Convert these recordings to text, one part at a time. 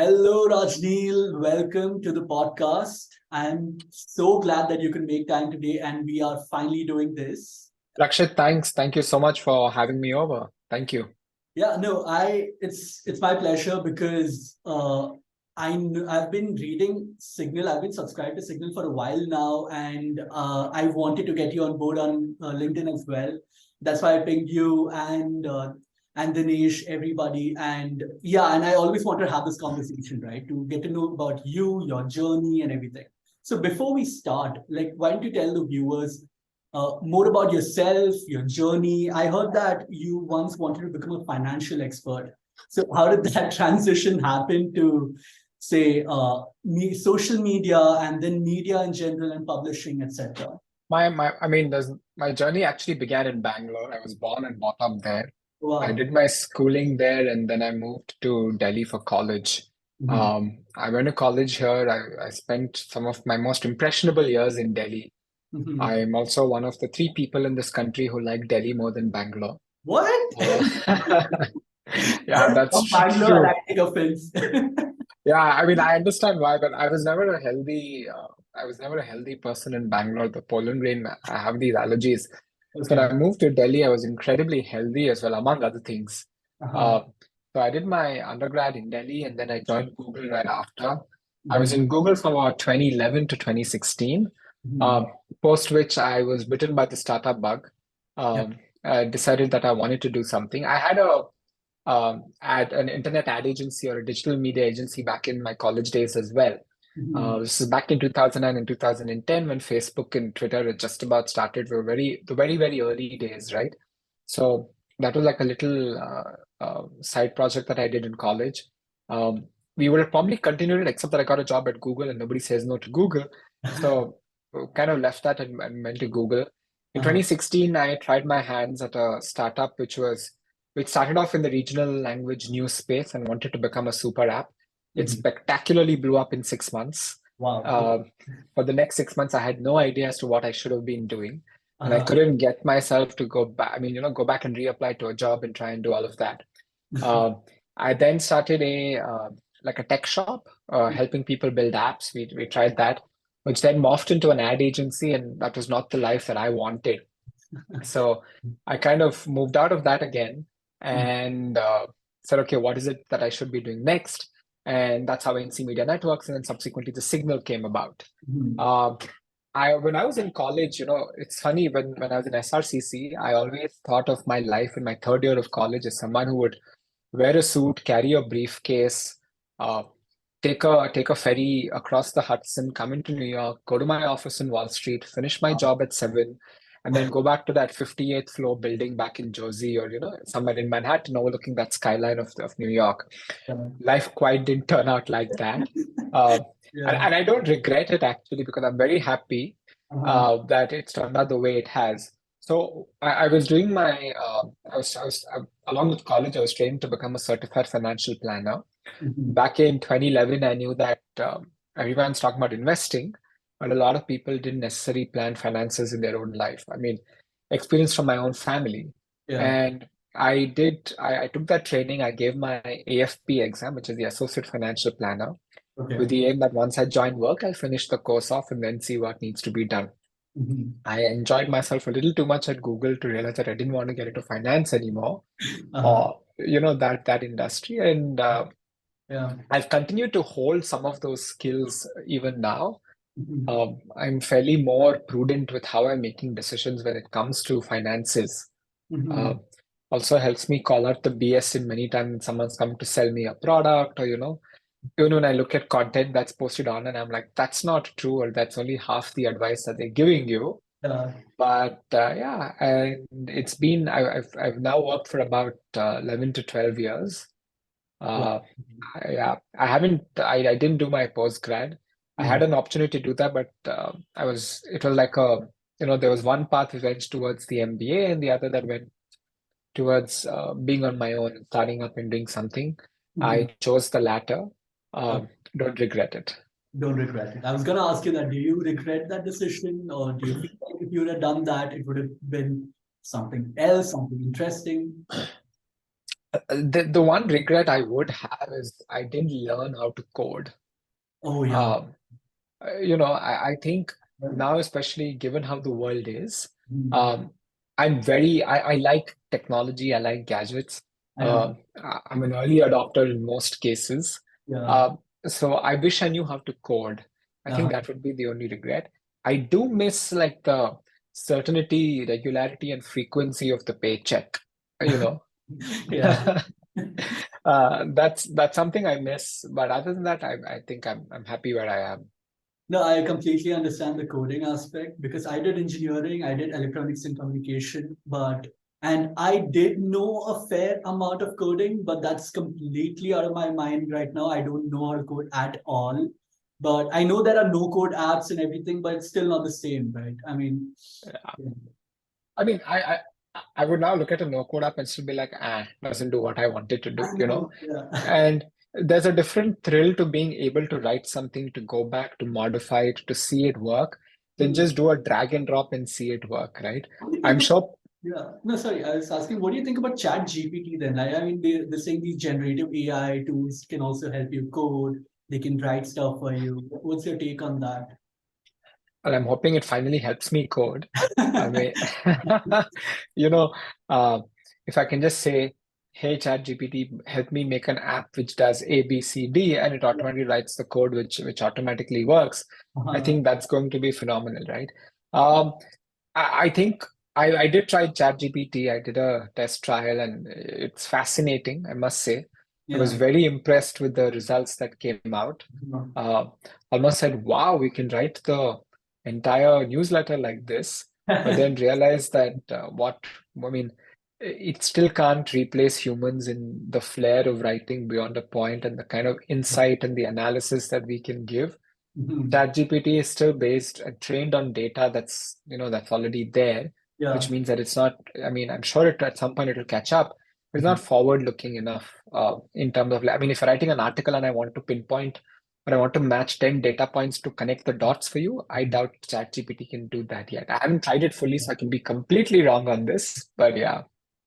Hello, Rajneil. Welcome to the podcast. I'm so glad that you can make time today and we are finally doing this. Rakshit, thanks. Thank you so much for having me over. Thank you. Yeah, no, it's my pleasure because I've been reading Signal. I've been subscribed to Signal for a while now, and I wanted to get you on board on LinkedIn as well. That's why I pinged you and Dinesh, everybody, and yeah, and I always want to have this conversation, right? To get to know about you, your journey, and everything. So before we start, like, why don't you tell the viewers more about yourself, your journey. I heard that you once wanted to become a financial expert. So, how did that transition happen to, say, social media and then media in general and publishing, etc.? My journey actually began in Bangalore. I was born and brought up there. I Wow. did my schooling there, and then I moved to Delhi for college. Mhm. I went to college here. I spent some of my most impressionable years in Delhi. Mhm. I'm also one of the three people in this country who like Delhi more than Bangalore. What? Uh, yeah, that's From Bangalore, and I true. take offense. Yeah, I understand why, but I was never a healthy person in Bangalore. The pollen rain, I have these allergies. So Okay. when I moved to Delhi, I was incredibly healthy as well, among other things. Uh-huh. Uh, so I did my undergrad in Delhi, and then I joined Google right after. I was Mhm. in Google from about 2011 to 2016, uh, Mhm. post which I was bitten by the startup bug. Yeah. I decided that I wanted to do something. I had at an internet ad agency or a digital media agency back in my college days as well. Mhm. This is back in 2009 and 2010 when Facebook and Twitter had just about started. We were the very, very early days, right? So that was like a little side project that I did in college. Um, we would have probably continued it, except that I got a job at Google and nobody says no to Google. So we kind of left that and went to Google. In Uh-huh. 2016, I tried my hands at a startup which started off in the regional language news space and wanted to become a super app. It Mhm. spectacularly blew up in 6 months. Wow. Okay. Uh, for the next 6 months, I had no idea as to what I should have been doing, and I Uh-huh. couldn't get myself to go back. Go back and reapply to a job and try and do all of that. Uh, I then started a tech shop, helping people build apps. We tried that, which then morphed into an ad agency, and that was not the life that I wanted. So I kind of moved out of that again and said, okay, what is it that I should be doing next? And that's how NC Media Networks and then subsequently the Signal came about. Mhm. Uh, when I was in college, it's funny when I was in SRCC, I always thought of my life in my third year of college as someone who would wear a suit, carry a briefcase, uh, take a ferry across the Hudson, come into New York, go to my office in Wall Street, finish my job at 7, and then go back to that 58th floor building back in Jersey or somewhere in Manhattan overlooking that skyline of New York. Yeah. Life quite didn't turn out like that. Uh, and, Yeah. and I don't regret it actually because I'm very happy Uh-huh. that it's turned out the way it has. So I was doing my, along with college, I was trained to become a certified financial planner. Mhm. Back in 2011, I knew that everyone's talking about investing, but a lot of people didn't necessarily plan finances in their own life. Experience from my own family. Yeah. And I took that training. I gave my AFP exam, which is the Associate Financial Planner, with Okay. the aim that once I join work, I'll finish the course off and then see what needs to be done. Mhm. I enjoyed myself a little too much at Google to realize that I didn't want to get into finance anymore, Uh-huh. or that industry. And Yeah. I've continued to hold some of those skills even now. Mhm. I'm fairly more prudent with how I'm making decisions when it comes to finances. Uh, Mhm. Also helps me call out the BS in many times when someone's come to sell me a product, or even when I look at content that's posted on and I'm like, that's not true, or that's only half the advice that they're giving you. Yeah. But yeah, and I've now worked for about 11 to 12 years. Wow. Uh, yeah, I didn't do my postgrad. I had Mhm. an opportunity to do that, but it was like there was one path which went towards the MBA and the other that went towards being on my own and starting up and doing something. Mhm. I chose the latter. Uh, Um, don't regret it. Don't regret it. I was gonna ask you that. Do you regret that decision, or do you feel like if you would have done that, it would have been something else, something interesting? The one regret I would have is I didn't learn how to code. Oh yeah. Um, I think now, especially given how the world is, Mm. um, I like technology, I like gadgets. Yeah. I'm an early adopter in most cases. Yeah. Uh, so I wish I knew how to code. I think Uh-huh. that would be the only regret. I do miss like the certainty, regularity, and frequency of the paycheck, you know. Yeah. That's something I miss, but other than that, I think I'm happy where I am. No, I completely understand the coding aspect because I did engineering, I did electronics and communication, and I did know a fair amount of coding, but that's completely out of my mind right now. I don't know how to code at all. But I know there are no code apps and everything, but it's still not the same, right? I mean, yeah, I mean, I would now look at a no code app and still be like, doesn't do what I want it to I do, you know? know. Yeah. And there's a different thrill to being able to write something, to go back, to modify it, to see it work, than Hmm. just do a drag and drop and see it work, right? What do you I'm think? sure, Yeah. No, sorry. I was asking, what do you think about Chat GPT then? I mean, they're saying these generative AI tools can also help you code. They can write stuff for you. What's your take on that? well, I'm hoping it finally helps me code. I mean, you know, uh, if I can just say, hey, ChatGPT, help me make an app which does A, B, C, D, and it automatically writes the code which automatically works. I Uh, think that's going to be phenomenal, right? Um, I think I did try ChatGPT. I did a test trial, and it's fascinating, I must say. I was yeah. very impressed with the results that came out. Uh, Almost said, wow, we can write the entire newsletter like this, but then realized that I mean, it still can't replace humans in the flair of writing beyond a point and the kind of insight and the analysis that we can give. Mhm. ChatGPT is still based and trained on data that's already there, Yeah. which means that it's not, I mean, I'm sure at some point it'll catch up, but it's Mhm. not forward-looking enough in terms of, I mean, if you're writing an article and I want to pinpoint or I want to match 10 data points to connect the dots for you, I doubt ChatGPT can do that yet. I haven't tried it fully, so I can be completely wrong on this, but yeah.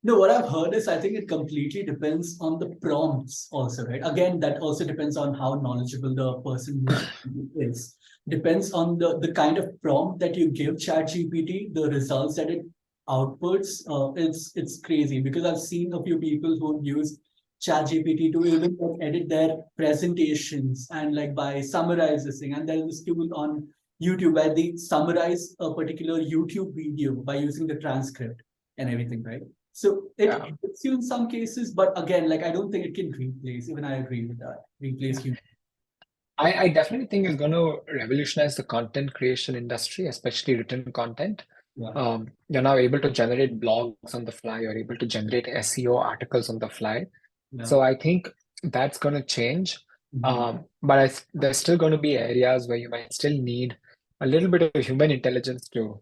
No, what I've heard is I think it completely depends on the prompts also, right? Again, that also depends on how knowledgeable the person who's is. Depends on the kind of prompt that you give ChatGPT, the results that it outputs. It's crazy because I've seen a few people who use ChatGPT to even like edit their presentations and like by summarizing. And there's this tool on YouTube where they summarize a particular YouTube video by using the transcript and everything, right? So it Yeah. helps you in some cases, but again, like I don't think it can replace. Even I agree with that. Replace human. I definitely think it's going to revolutionize the content creation industry, especially written content. Yeah. You're now able to generate blogs on the fly, you're able to generate SEO articles on the fly. Yeah. So I think that's going to change. Mhm. But there's still going to be areas where you might still need a little bit of human intelligence to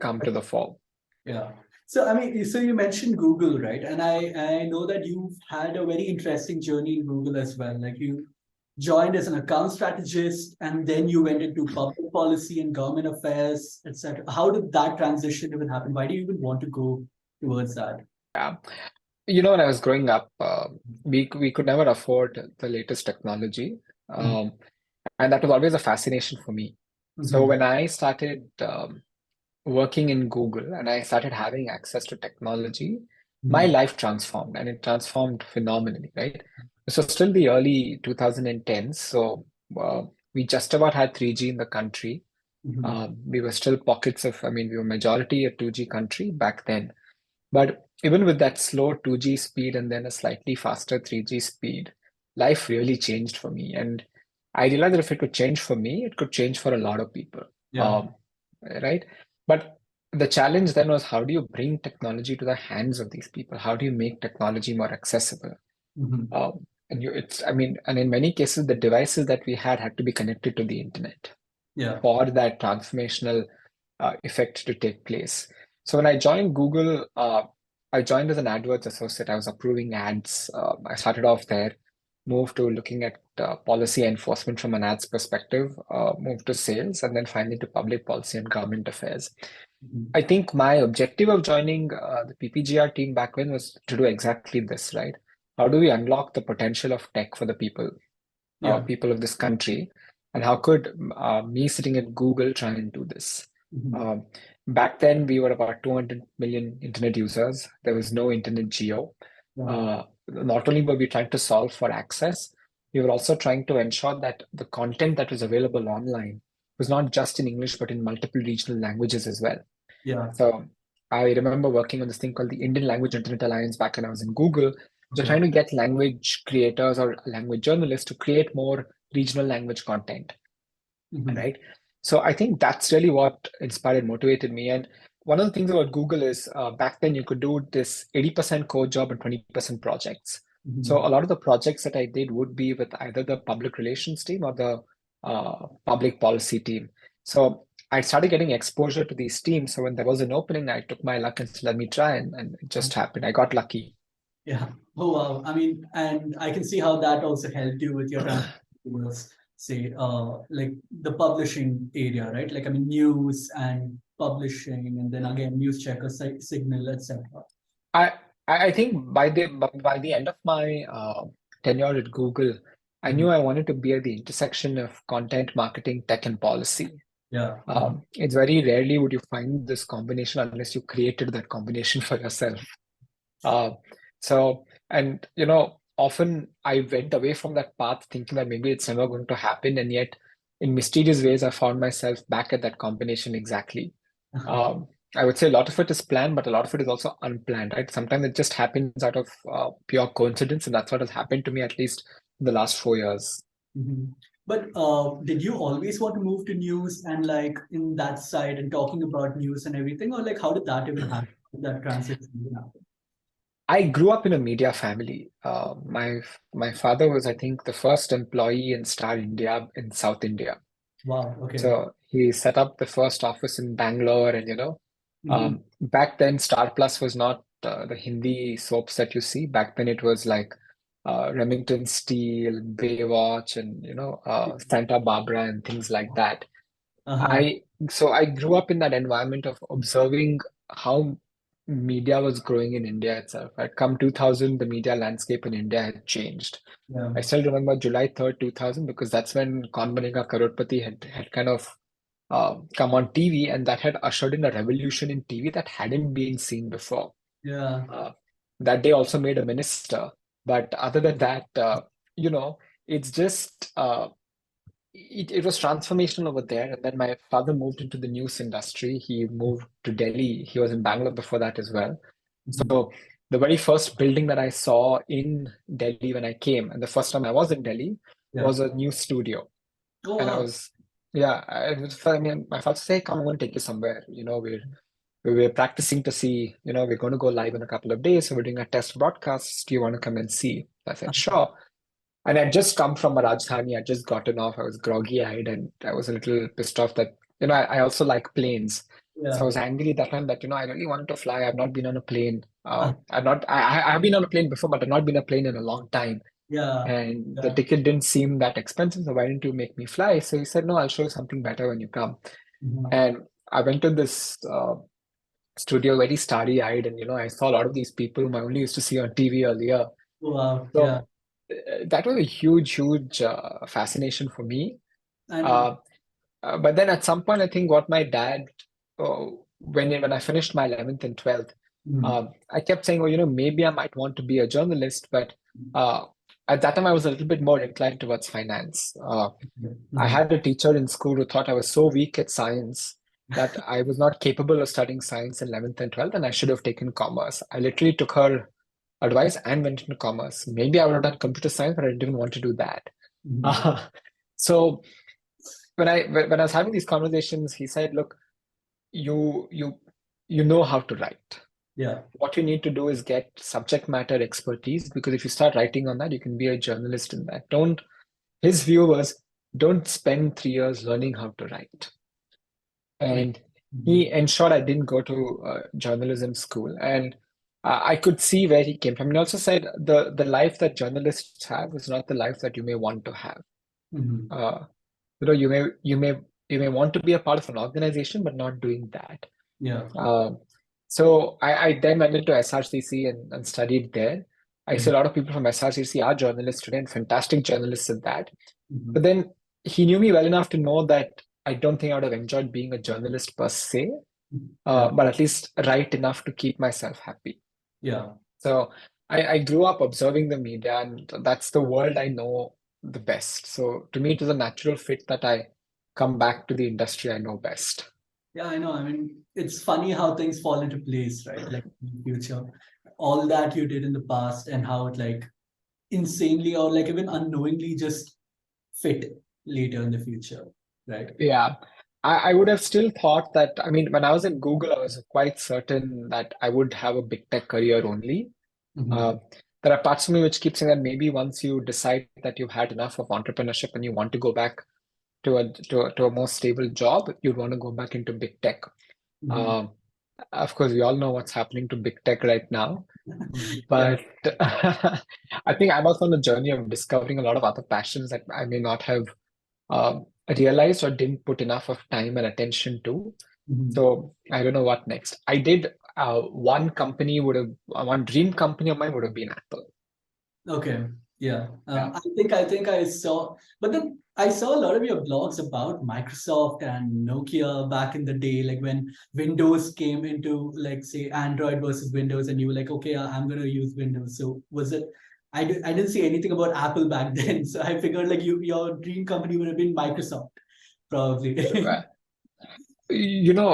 come to the fore. Yeah. So I mean, so you mentioned Google, right? And I know that you've had a very interesting journey in Google as well. Like you joined as an account strategist, and then you went into public policy and government affairs, etc. How did that transition even happen? Why do you even want to go towards that? Yeah. When I was growing up, we could never afford the latest technology. Mhm. Um, and that was always a fascination for me. So Mhm. when I started working in Google and I started having access to technology, my Mhm. life transformed and it transformed phenomenally, right? So still the early 2010s, so uh, we just about had 3G in the country. Mhm. We were still pockets of, I mean, we were majority a 2G country back then. But even with that slow 2G speed and then a slightly faster 3G speed, life really changed for me. And I realized that if it could change for me, it could change for a lot of people. Yeah. Um, right? But the challenge then was how do you bring technology to the hands of these people? How do you make technology more accessible? Mhm. I mean, and in many cases, the devices that we had to be connected to the internet Yeah. for that transformational effect to take place. So when I joined Google, I joined as an AdWords associate. I was approving ads. I started off there, moved to looking at policy enforcement from an ads perspective, moved to sales, and then finally to public policy and government affairs. Mhm. I think my objective of joining the PPGR team back then was to do exactly this, right? How do we unlock the potential of tech for the Yeah. people of this country, and how could me sitting at Google try and do this? Mhm. Um, Back then, we were about 200 million internet users. There was no internet geo. Yeah. Not only were we trying to solve for access, we were also trying to ensure that the content that was available online was not just in English, but in multiple regional languages as well. Yeah. So I remember working on this thing called the Indian Language Internet Alliance back when I was in Google. So Okay. trying to get language creators or language journalists to create more regional language content, Mhm. right? So I think that's really what inspired and motivated me. And one of the things about Google is back then you could do this 80% code job and 20% projects. So Mhm. a lot of the projects that I did would be with either the public relations team or the public policy team. So I started getting exposure to these teams. So when there was an opening, I took my luck and said, let me try, and it just happened. I got lucky. Yeah. Oh, wow. I mean, and I can see how that also helped you with your transition towards, say, like the publishing area, right? Like, I mean, news and publishing, and then again, news checker, signal, etc. I I think by the end of my tenure at Google, I Mhm. knew I wanted to be at the intersection of content marketing, tech, and policy. Yeah. It's very rarely would you find this combination unless you created that combination for yourself. Uh, and often I went away from that path thinking that maybe it's never going to happen, and yet in mysterious ways, I found myself back at that combination exactly. Um, I would say a lot of it is planned, but a lot of it is also unplanned, right? Sometimes it just happens out of pure coincidence, and that's what has happened to me at least in the last 4 years. Mhm. But did you always want to move to news and like in that side and talking about news and everything, or like how did that even happen? That transition even happen? I grew up in a media family. My father was, I think, the first employee in Star India in South India. Wow. Okay. So he set up the first office in Bangalore, and Mhm. back then Star Plus was not the Hindi soaps that you see. Back then it was like Remington Steele, Baywatch, and Santa Barbara and things like that. Uh-huh. I so I grew up in that environment of observing how media was growing in India itself. Right, come 2000, the media landscape in India had changed. Yeah. I still remember July 3rd, 2000, because that's when Kaun Banega Crorepati had kind of come on TV, and that had ushered in a revolution in TV that hadn't been seen before. Yeah. Uh, that day also made a minister, but other than that, you know, it's just it was transformational over there. And then my father moved into the news industry. He moved to Delhi. He was in Bangalore before that as well. Mhm. So the very first building that I saw in Delhi when I came, and the first time I was in Delhi, Yeah. was a news studio. Oh, And I wow. was, yeah, I mean, my father said, come, I'm going to take you somewhere. We're practicing to see, we're going to go live in a couple of days. So we're doing a test broadcast. Do you want to come and see? I said, sure. And I'd just come from a Rajdhani. I'd just gotten off. I was groggy-eyed and I was a little pissed off that, I also like planes. So I Yeah. was angry that time that, I really wanted to fly. I've not been on a plane. Uh, I've been on a plane before, but I've not been on a plane in a long time. yeah. And the Yeah. ticket didn't seem that expensive. So why didn't you make me fly? So he said, no, I'll show you something better when you come. Mhm. And I went to this studio very starry-eyed, and, I saw a lot of these people whom I only used to see on TV earlier. Oh, wow. Yeah. So that was a huge, huge fascination for me. And Uh, but then at some point, I think what my dad, uh, when I finished my 11th and 12th, mhm. I kept saying, oh, maybe I might want to be a journalist. But uh, at that time, I was a little bit more inclined towards finance. I Mhm. had a teacher in school who thought I was so weak at science that I was not capable of studying science in 11th and 12th, and I should have taken commerce. I literally took her advice and went into commerce. Maybe I would have done computer science, but I didn't want to do that. Mhm. Uh, so when I was having these conversations, he said, "Look, you you you know how to write. Yeah. What you need to do is get subject matter expertise, because if you start writing on that, you can be a journalist in that. Don't." His view was, don't spend 3 years learning how to write. Okay. And Mhm. he ensured I didn't go to journalism school. And I could see where he came from. He also said the life that journalists have is not the life that you may want to have. Mhm. Uh, you know, you may you may you may want to be a part of an organization, but not doing that. Yeah. Um, so I then went into SRCC and studied there. I see Mhm. a lot of people from SRCC are journalists today and fantastic journalists at that. But Mhm. then he knew me well enough to know that I don't think I would have enjoyed being a journalist per se, Yeah. but at least write enough to keep myself happy. Yeah. So I grew up observing the media, and that's the world I know the best. So to me, it was a natural fit that I come back to the industry I know best. Yeah, I know. I mean, it's funny how things fall into place, right? Like in the future, all that you did in the past and how it like insanely or like even unknowingly just fit later in the future, right? Yeah, I would have still thought that. I mean, when I was in Google, I was quite certain that I would have a big tech career only. Mhm. Uh, there are parts of me which keep saying that maybe once you decide that you've had enough of entrepreneurship and you want to go back to a more stable job, you'd want to go back into big tech. Mhm. Um, of course, we all know what's happening to big tech right now, Yeah. but I think I'm also on a journey of discovering a lot of other passions that I may not have realized or didn't put enough of time and attention to. Mhm. So I don't know what next. I did one dream company of mine would have been Apple. Okay. Yeah. Yeah. I think I saw, but then I saw a lot of your blogs about Microsoft and Nokia back in the day, like when Windows came into like say Android versus Windows, and you were like, okay, I'm gonna use Windows. So was it? I didn't see anything about Apple back then, so I figured like your dream company would have been Microsoft, probably. Uh, You know,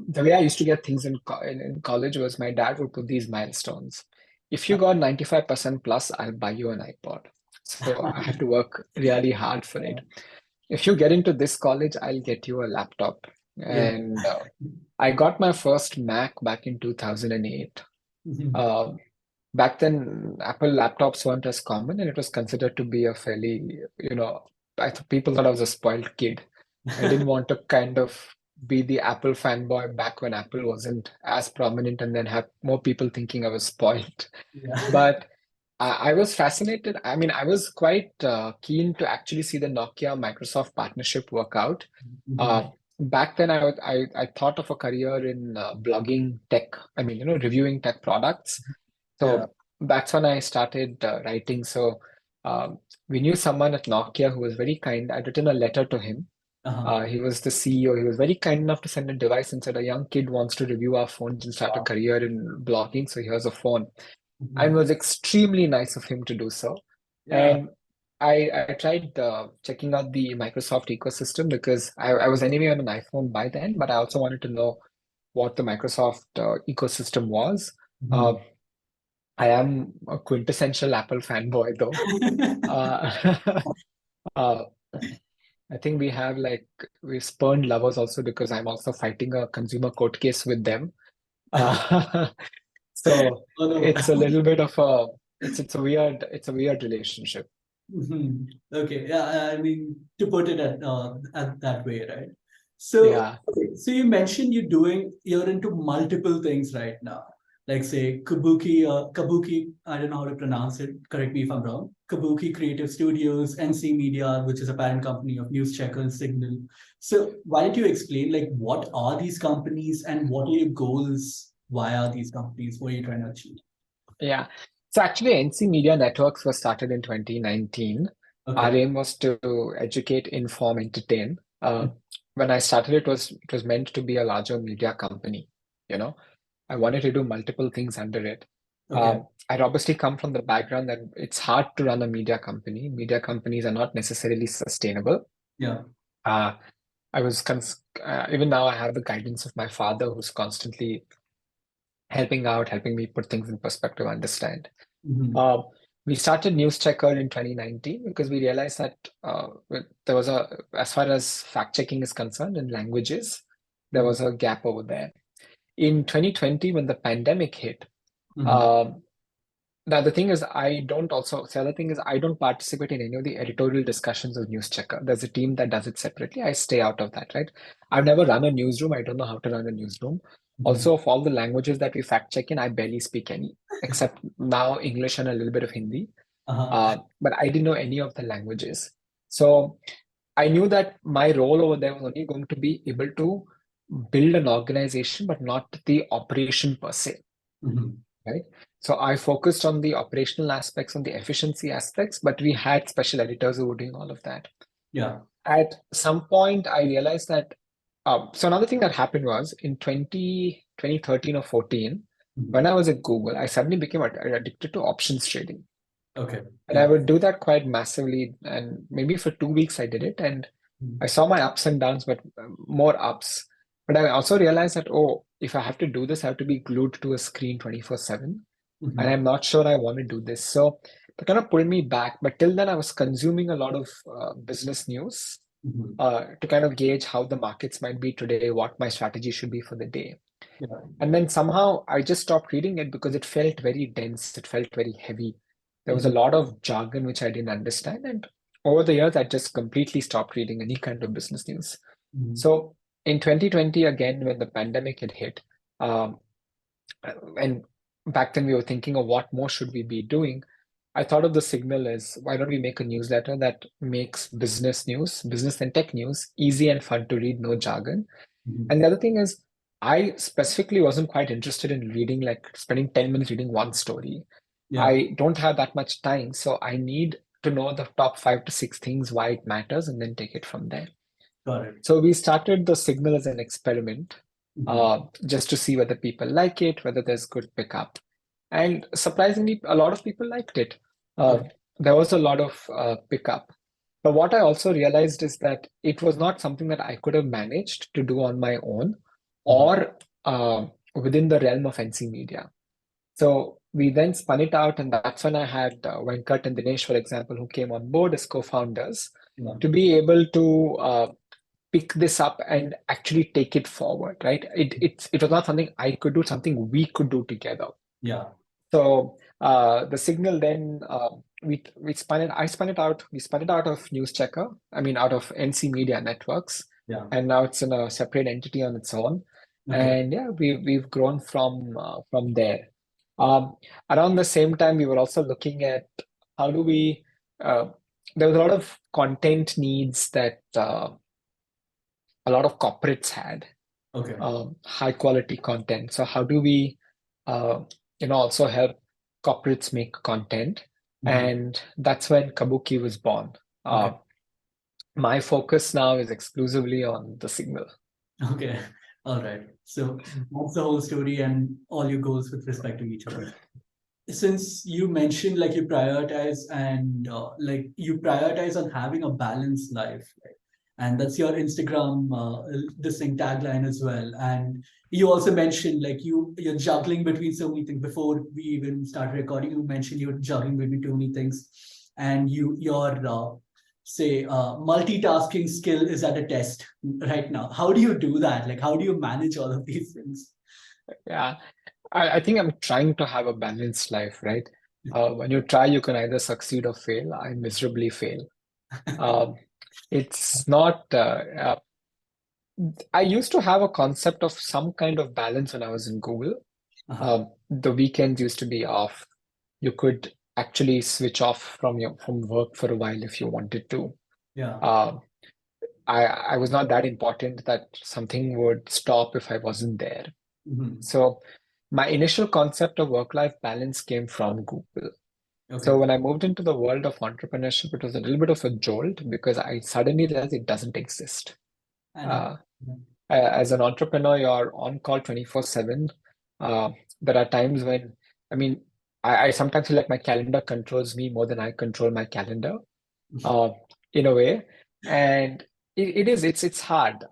the way I used to get things in college was my dad would put these milestones. If you got 95% plus, I'll buy you an iPod. So I had to work really hard for it. If you get into this college, I'll get you a laptop. Yeah. And I got my first Mac back in 2008. Mhm. Um, Back then, Apple laptops weren't as common, and it was considered to be a fairly, I thought people thought I was a spoiled kid. I didn't want to kind of be the Apple fanboy back when Apple wasn't as prominent, and then have more people thinking I was spoiled. Yeah. But I was fascinated. I mean, I was quite keen to actually see the Nokia Microsoft partnership work out. Mhm. Uh, Back then, I thought of a career in blogging tech. I mean, reviewing tech products. Yeah. So that's when I started writing. So we knew someone at Nokia who was very kind. I'd written a letter to him. Uh-huh. He was the CEO. He was very kind enough to send a device and said, a young kid wants to review our phones and start a Wow. career in blogging. So here's a phone. And it Mhm. was extremely nice of him to do so. Yeah. And I tried checking out the Microsoft ecosystem because I was anyway on an iPhone by then, but I also wanted to know what the Microsoft ecosystem was. Uh, Mhm. I am a quintessential Apple fanboy, though. Uh, uh, I think we spurned lovers also because I'm also fighting a consumer court case with them. Uh, so Oh no. it's a little bit of a it's a weird relationship. Mhm. Okay, yeah, I mean to put it at that way, right? So, Yeah. okay, so you mentioned you're into multiple things right now, like say Kabuki. I don't know how to pronounce it. Correct me if I'm wrong. Kabuki Creative Studios, NC Media, which is a parent company of News Checker and Signal. So, why don't you explain like what are these companies and what are your goals via these companies? What are you trying to achieve? Yeah. So actually, NC Media Networks was started in 2019. Our Okay. aim was to educate, inform, entertain. When I started, it was meant to be a larger media company. You know, I wanted to do multiple things under it. Okay. I'd obviously come from the background that it's hard to run a media company. Media companies are not necessarily sustainable. Yeah. Uh, even now I have the guidance of my father, who's constantly helping out, helping me put things in perspective, understand. Mhm. Uh, we started News Checker in 2019 because we realized that there was as far as fact checking is concerned in languages, there Mhm. was a gap over there. In 2020, when the pandemic hit, Mhm. um, now the thing is, the other thing is, I don't participate in any of the editorial discussions of News Checker. There's a team that does it separately. I stay out of that, right? I've never run a newsroom. I don't know how to run a newsroom. Mhm. Also, of all the languages that we fact check in, I barely speak any, except now English and a little bit of Hindi. Uh-huh. But I didn't know any of the languages. So I knew that my role over there was only going to be able to build an organization, but not the operation per se, Mhm. right? So I focused on the operational aspects and the efficiency aspects, but we had special editors who were doing all of that. Yeah. At some point, I realized that. So another thing that happened was in 2013 or 14, when Mhm. I was at Google, I suddenly became addicted to options trading. Okay. And I Yeah. would do that quite massively. And maybe for 2 weeks I did it. And I Mhm. saw my ups and downs, but more ups. But I also realized that, oh, if I have to do this, I have to be glued to a screen 24/7. And Mhm. I'm not sure I want to do this. So that kind of pulled me back. But till then, I was consuming a lot of business news Mhm. to kind of gauge how the markets might be today, what my strategy should be for the day. Yeah. And then somehow I just stopped reading it because it felt very dense. It felt very heavy. There was a Mhm. lot of jargon which I didn't understand. And over the years, I just completely stopped reading any kind of business news. Mhm. So in 2020, again, when the pandemic had hit, um, and back then we were thinking of what more should we be doing. I thought of the signal as why don't we make a newsletter that makes business news, business and tech news, easy and fun to read, no jargon. Mhm. And the other thing is, I specifically wasn't quite interested in reading, like spending 10 minutes reading one story. Yeah. I don't have that much time, so I need to know the top 5 to 6 things why it matters and then take it from there. Got it. So we started the signal as an experiment, Mhm. just to see whether people like it, whether there's good pickup. And surprisingly, a lot of people liked it. Uh, Okay. there was a lot of pickup. But what I also realized is that it was not something that I could have managed to do on my own Mhm. or within the realm of NC Media. So we then spun it out, and that's when I had Venkat and Dinesh, for example, who came on board as co-founders Yeah. to be able to pick this up and actually take it forward, right? It was not something I could do, something we could do together. Yeah. So the signal then we spun it. I spun it out. We spun it out of News Checker. I mean, out of NC Media Networks, Yeah. and now it's in a separate entity on its own. Okay. And yeah, we've grown from there. Um, Around the same time, we were also looking at how do we. Uh, there was a lot of content needs that a lot of corporates had Okay. high quality content. So how do we, uh, also help corporates make content? Mhm. And that's when Kabuki was born. Okay. My focus now is exclusively on the signal. Okay. All right. So that's the whole story and all your goals with respect to each of these. Since you mentioned like you prioritize and like you prioritize on having a balanced life, right? And that's your Instagram this thing tagline as well. And you also mentioned like you're juggling between so many things. Before we even started recording, you mentioned you're juggling between too many things, and your say multitasking skill is at a test right now. How do you do that? Like how do you manage all of these things? Yeah, I think I'm trying to have a balanced life, right? When you try, you can either succeed or fail. I miserably fail. Um, it's not. I used to have a concept of some kind of balance when I was in Google. Uh-huh. The weekends used to be off. You could actually switch off from work for a while if you wanted to. Yeah. Uh, I was not that important that something would stop if I wasn't there. Mhm. So my initial concept of work-life balance came from Google. Okay. So when I moved into the world of entrepreneurship, it was a little bit of a jolt because I suddenly realized it doesn't exist. I know. Uh, as an entrepreneur, you're on call 24/7. Uh, there are times when, I mean, I sometimes feel like my calendar controls me more than I control my calendar, uh, in a way. And it's hard.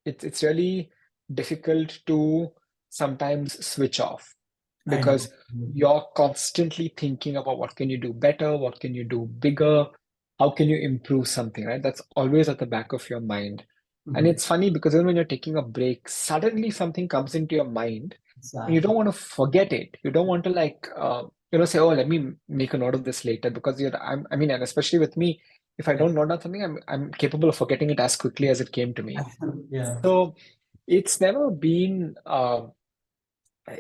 It's really difficult to sometimes switch off I know. because you're constantly thinking about what can you do better, what can you do bigger, how can you improve something, right? That's always at the back of your mind. And Mhm. it's funny because even when you're taking a break, suddenly something comes into your mind and you Exactly. don't want to forget it. You don't want to like say, oh, let me make a note of this later because I mean, and especially with me, if I Yeah. don't note down something, I'm capable of forgetting it as quickly as it came to me. Yeah. So it's never been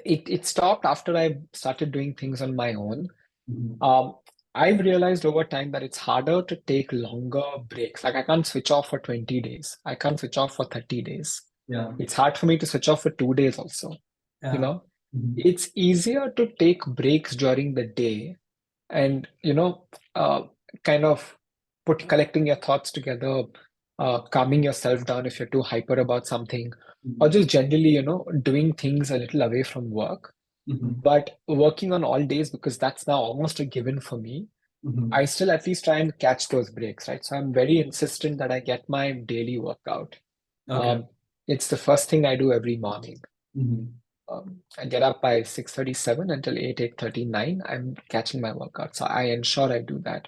it stopped after I started doing things on my own. Mhm. Um, I've realized over time that it's harder to take longer breaks. Like I can't switch off for 20 days. I can't switch off for 30 days. Yeah. It's hard for me to switch off for 2 days also, you Yeah. know. Mhm. It's easier to take breaks during the day and, uh, kind of collecting your thoughts together, calming yourself down if you're too hyper about something, or Mhm. just generally, doing things a little away from work. Mhm. But working on all days, because that's now almost a given for me, I Mhm. still at least try and catch those breaks, right? So I'm very insistent that I get my daily workout. Okay. Um, it's the first thing I do every morning. Mhm. I get up by 6:37 until 8:39. I'm catching my workout. So I ensure I do that.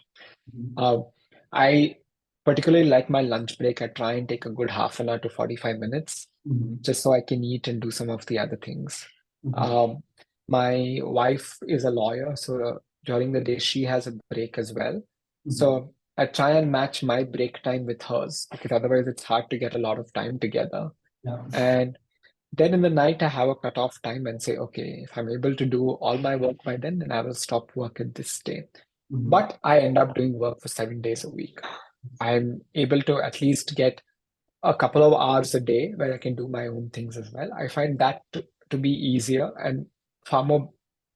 Mhm. Um, I particularly like my lunch break. I try and take a good half an hour to 45 minutes Mhm. just so I can eat and do some of the other things. Mhm. Um, my wife is a lawyer, so during the day she has a break as well. Mhm. So I try and match my break time with hers because otherwise it's hard to get a lot of time together. Yeah. And then in the night, I have a cutoff time and say, okay, if I'm able to do all my work by then I will stop work at this day. Mhm. But I end up doing work for 7 days a week. I'm able to at least get a couple of hours a day where I can do my own things as well. I find that to be easier and far more,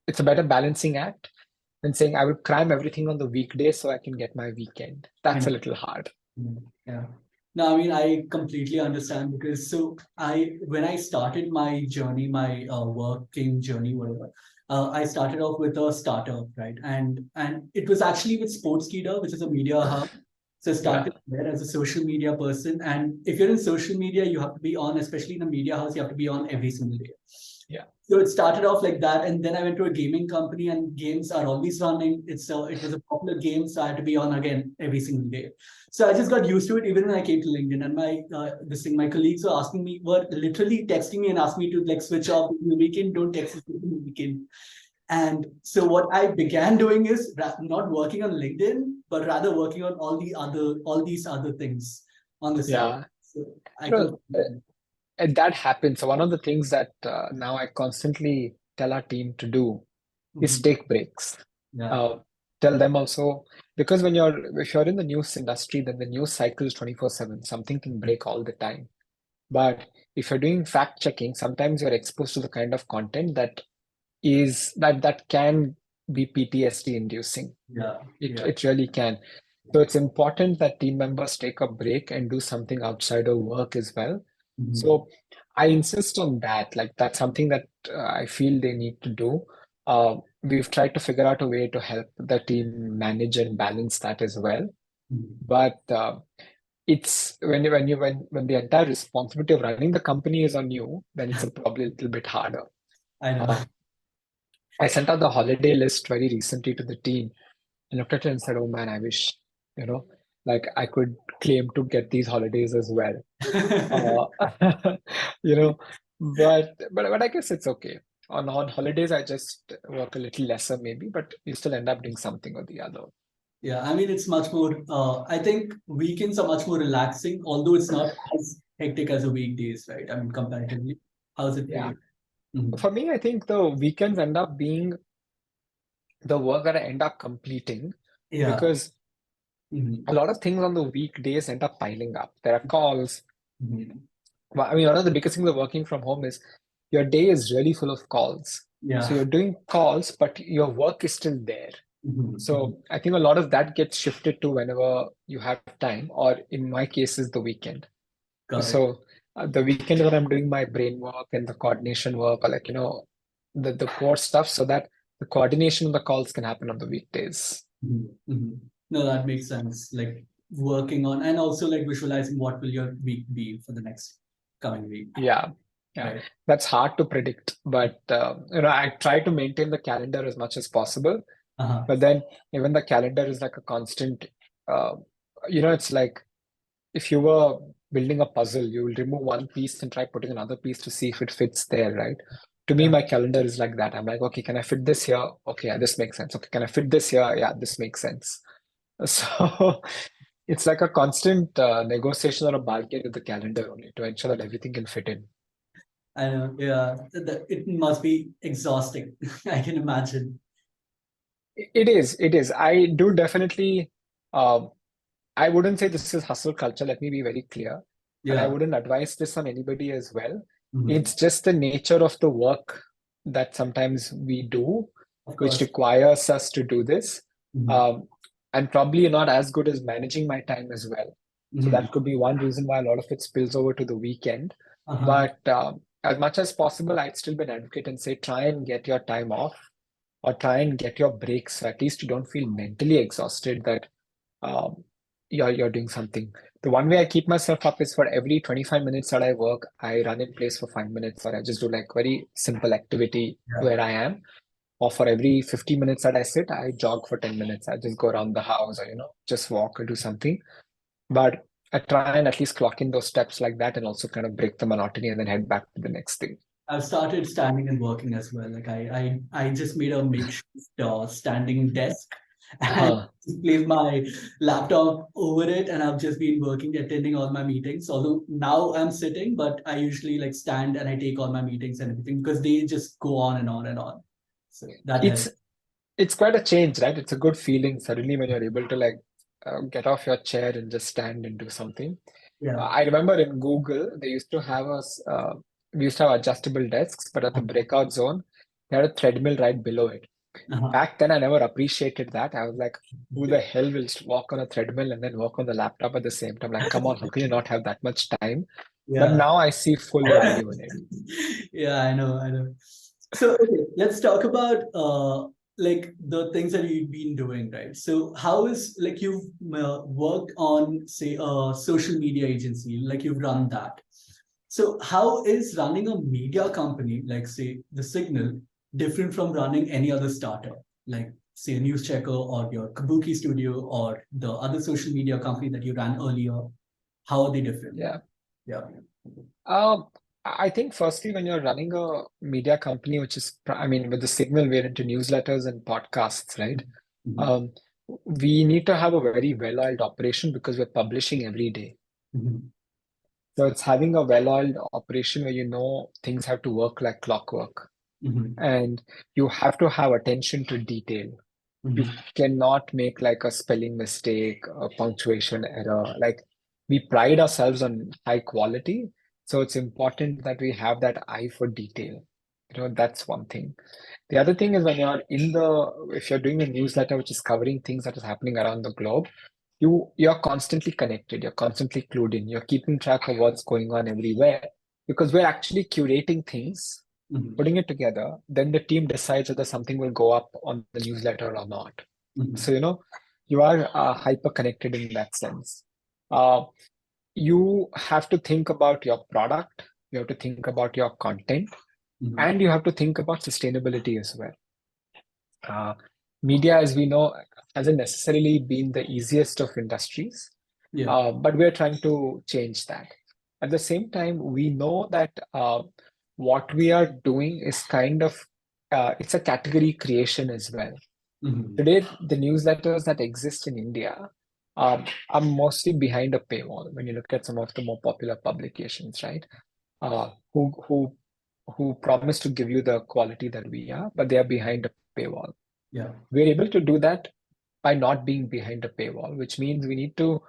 it's a better balancing act than saying I will cram everything on the weekday so I can get my weekend. I That's a know. little hard. Yeah. No, I mean, I completely understand because when I started my journey, my working journey, whatever, I started off with a startup, right? And it was actually with Sportskeeda, which is a media hub. So I Yeah. started there as a social media person. And if you're in social media, you have to be on, especially in a media house, you have to be on every single day. Yeah. So it started off like that, and then I went to a gaming company, and games are always running. It was a popular game, so I had to be on again every single day. So I just got used to it, even when I came to LinkedIn. And my colleagues were literally texting me and asking me to like switch off in the weekend, don't text us in the weekend. And so what I began doing is not working on LinkedIn, but rather working on all these other things on the side. Yeah. So I You know, completely. and that happens. So one of the things that now I constantly tell our team to do is Mhm. take breaks. Yeah. Uh, tell them also because if you're in the news industry, then the news cycle is 24/7. Something can break all the time. But if you're doing fact checking, sometimes you're exposed to the kind of content that can be PTSD inducing. Yeah. Yeah. It really can. So it's important that team members take a break and do something outside of work as well. Mhm. So I insist on that. Like that's something that I feel they need to do. We've tried to figure out a way to help the team manage and balance that as well. Mhm. But it's when the entire responsibility of running the company is on you, then it's probably a little bit harder. I know. Uh, I sent out the holiday list very recently to the team and looked at it and said, "Oh man, I wish, you know, like I could claim to get these holidays as well." You know, but I guess it's okay. On holidays, I just work a little lesser maybe, but you still end up doing something or the other. Yeah, I mean, it's much more, I think weekends are much more relaxing, although it's not as hectic as a weekdays, right? I mean, comparatively. How's it for Yeah. you? Mhm. For me, I think the weekends end up being the work that I end up completing Yeah. because a Mhm. lot of things on the weekdays end up piling up. There are calls. Mhm. Well, I mean, one of the biggest things of working from home is your day is really full of calls. So Yeah. you're doing calls, but your work is still there. Mhm. Mhm. So I think a lot of that gets shifted to whenever you have time, or in my case, is the weekend. Correct. So the weekend is when I'm doing my brain work and the coordination work, or like, the core stuff, so that the coordination of the calls can happen on the weekdays. Mhm. Mhm. No, that makes sense. Like working on and also like visualizing what will your week be for the next coming week, Yeah, yeah, right? that's hard to predict, but I try to maintain the calendar as much as possible. Uh-huh. But then even the calendar is like a constant. Uh, it's like if you were building a puzzle, you will remove one piece and try putting another piece to see if it fits there, right? To me, Yeah. my calendar is like that. I'm like, okay, can I fit this here? Okay, yeah, this makes sense. Okay, can I fit this here? Yeah, this makes sense. So it's like a constant negotiation or a bargain with the calendar only to ensure that everything can fit in. I know. Yeah. It must be exhausting. I can imagine. It is. It is. I do definitely. Um, I wouldn't say this is hustle culture. Let me be very clear. and I Yeah. wouldn't advise this on anybody as well. Mhm. It's just the nature of the work that sometimes we do, Of which course. requires us to do this. Mhm. Um, and probably not as good as managing my time as well. So Mhm. that could be one reason why a lot of it spills over to the weekend. Uh-huh. But as much as possible, I'd still be an advocate and say try and get your time off or try and get your breaks. So at least you don't feel mentally exhausted that um, you're doing something. The one way I keep myself up is for every 25 minutes that I work, I run in place for 5 minutes, or I just do like very simple activity Yeah. where I am. Or for every 50 minutes that I sit, I jog for 10 minutes. I just go around the house or, just walk or do something. But I try and at least clock in those steps like that and also kind of break the monotony and then head back to the next thing. I've started standing and working as well. Like I just made a makeshift standing desk and Huh. just placed my laptop over it, and I've just been working, attending all my meetings. Although now I'm sitting, but I usually like stand and I take all my meetings and everything because they just go on and on and on. So that It's helps. it's quite a change, right? It's a good feeling suddenly when you're able to like get off your chair and just stand and do something. Yeah. I remember in Google, they used to have we used to have adjustable desks, but at the breakout zone, they had a treadmill right below it. Uh-huh. Back then, I never appreciated that. I was like, who the hell will walk on a treadmill and then work on the laptop at the same time? Like, come on, how can you not have that much time? But Yeah. now I see full value in it. Yeah, I know, I know. So okay, let's talk about like the things that you've been doing, right? So how is like you've worked on say a social media agency, like you've run that. So how is running a media company, like say the Signal, different from running any other startup, like say a news checker or your Kabuki studio or the other social media company that you ran earlier? How are they different? Yeah. Yeah. Um, I think firstly, when you're running a media company, which is, I mean, with the Signal, we're into newsletters and podcasts, right? Mhm. Um, we need to have a very well-oiled operation because we're publishing every day. Mhm. So it's having a well-oiled operation where you know things have to work like clockwork, Mhm. and you have to have attention to detail. You Mhm. cannot make like a spelling mistake, a punctuation error. Like we pride ourselves on high quality, so it's important that we have that eye for detail. That's one thing. The other thing is when if you're doing a newsletter which is covering things that is happening around the globe, you're constantly connected, you're constantly clued in, you're keeping track of what's going on everywhere because we're actually curating things, Mhm. putting it together, then the team decides whether something will go up on the newsletter or not. Mhm. So, you are hyper connected in that sense. Uh, you have to think about your product, you have to think about your content, Mhm. and you have to think about sustainability as well. Uh, Media, as we know, hasn't necessarily been the easiest of industries, Yeah. but we're trying to change that. At the same time, we know that what we are doing is kind of it's a category creation as well. Mhm. Today, the newsletters that exist in India are mostly behind a paywall. When you look at some of the more popular publications, right? Who promise to give you the quality that we are, but they are behind a paywall. Yeah. We're able to do that by not being behind a paywall, which means we need to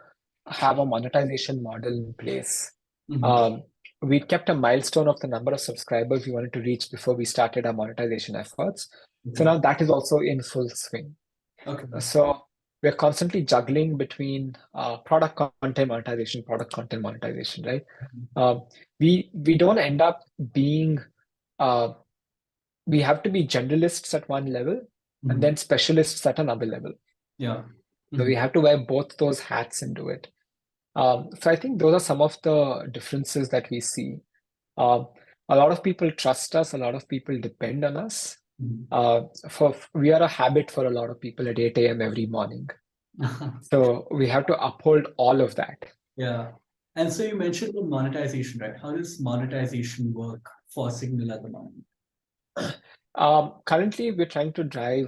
have a monetization model in place. Mhm. Um, we kept a milestone of the number of subscribers we wanted to reach before we started our monetization efforts. So Okay. now that is also in full swing. Okay. So we're constantly juggling between product content monetization, right? Um, we don't end up being uh, we have to be generalists at one level and Mhm. then specialists at another level. Yeah. So we Mhm. have to wear both those hats and do it. So I think those are some of the differences that we see. Um, a lot of people trust us, a lot of people depend on us. Mhm. We are a habit for a lot of people at 8 a.m. every morning. So we have to uphold all of that. Yeah. And so you mentioned the monetization, right? How does monetization work for Signal at the moment? Currently, we're trying to drive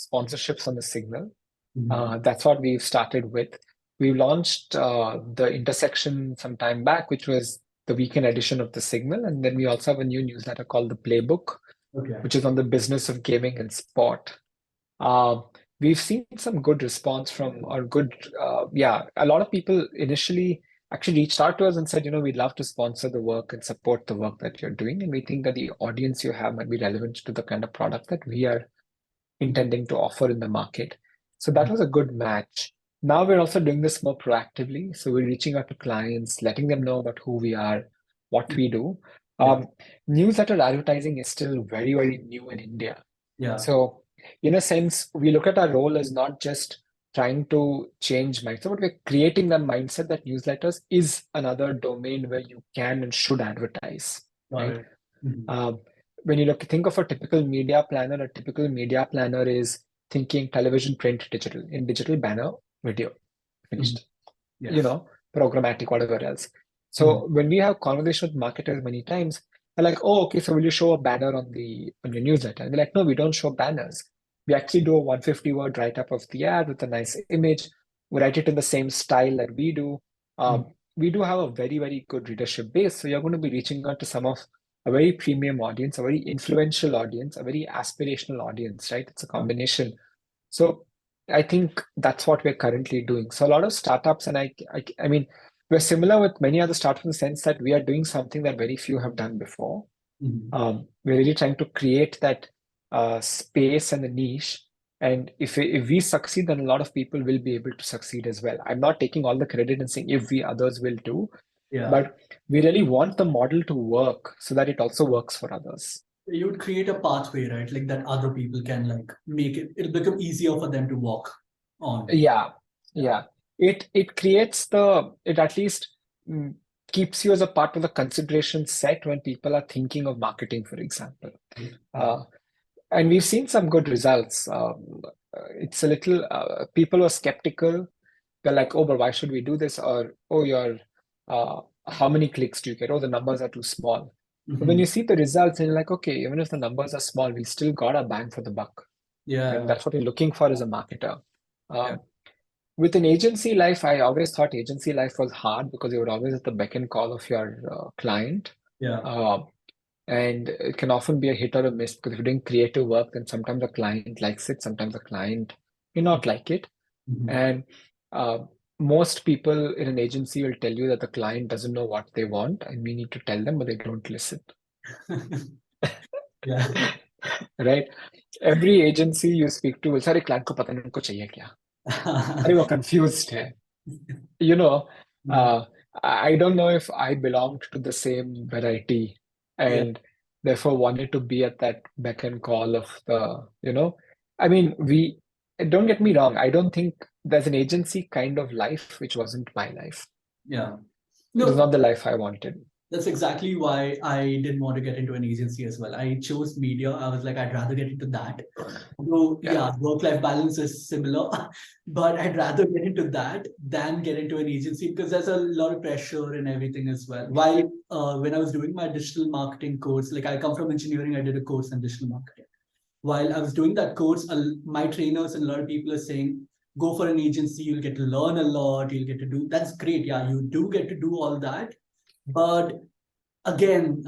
sponsorships on the Signal. Mhm. That's what we've started with. We launched the Intersection some time back, which was the weekend edition of the Signal. And then we also have a new newsletter called The Playbook, Okay. which is on the business of gaming and sport. Uh, we've seen some good response from, or good, yeah, a lot of people initially actually reached out to us and said, we'd love to sponsor the work and support the work that you're doing. And we think that the audience you have might be relevant to the kind of product that we are intending to offer in the market. So that was a good match. Now we're also doing this more proactively. So we're reaching out to clients, letting them know about who we are, what we do. Yeah. Newsletter advertising is still very, very new in India. Yeah. So in a sense, we look at our role as not just trying to change mindset, but we're creating that mindset that newsletters is another domain where you can and should advertise, right? When you think of a typical media planner is thinking television, print, digital, in digital banner, video, finished, Yes. programmatic, whatever else. So when we have conversation with marketers many times, they're like, oh, okay, so will you show a banner on your newsletter? And we're like, no, we don't show banners. We actually do a 150 word write-up of the ad with a nice image. We write it in the same style that we do. We do have a very, very good readership base. So you're going to be reaching out to some of a very premium audience, a very influential audience, a very aspirational audience, right? It's a combination. So I think that's what we're currently doing. So a lot of startups, and I mean, we're similar with many other startups in the sense that we are doing something that very few have done before. We're really trying to create that space and the niche. And if we succeed, then a lot of people will be able to succeed as well. I'm not taking all the credit and saying if we others will do, but we really want the model to work so that it also works for others. You would create a pathway, right? Like that other people can make it'll become easier for them to walk on. Yeah. It creates it at least keeps you as a part of the consideration set when people are thinking of marketing, for example. And we've seen some good results. It's a little, people were skeptical. They're like, oh, but why should we do this? Or, oh, how many clicks do you get? Oh, the numbers are too small. But when you see the results, and you're like, okay, even if the numbers are small, we still got a bang for the buck. Yeah. And that's what you're looking for as a marketer. With an agency life, I always thought agency life was hard because you were always at the beck and call of your client. And it can often be a hit or a miss because if you're doing creative work, then sometimes a client likes it, sometimes a client may not like it. And most people in an agency will tell you that the client doesn't know what they want and we need to tell them, but they don't listen. Right? Every agency you speak to will say, client ko pata nahi unko chahiye kya? Are you confused? I don't know if I belonged to the same variety and therefore wanted to be at that beck and call of I mean, don't get me wrong. I don't think there's an agency kind of life which wasn't my life. Yeah. No, it was not the life I wanted. That's exactly why I didn't want to get into an agency as well. I chose media. I was like, I'd rather get into that. So work-life balance is similar, but I'd rather get into that than get into an agency because there's a lot of pressure and everything as well. While when I was doing my digital marketing course, I come from engineering, I did a course in digital marketing. While I was doing that course, my trainers and a lot of people are saying, go for an agency, you'll get to learn a lot, you'll get to do, that's great. Yeah, you do get to do all that. But again,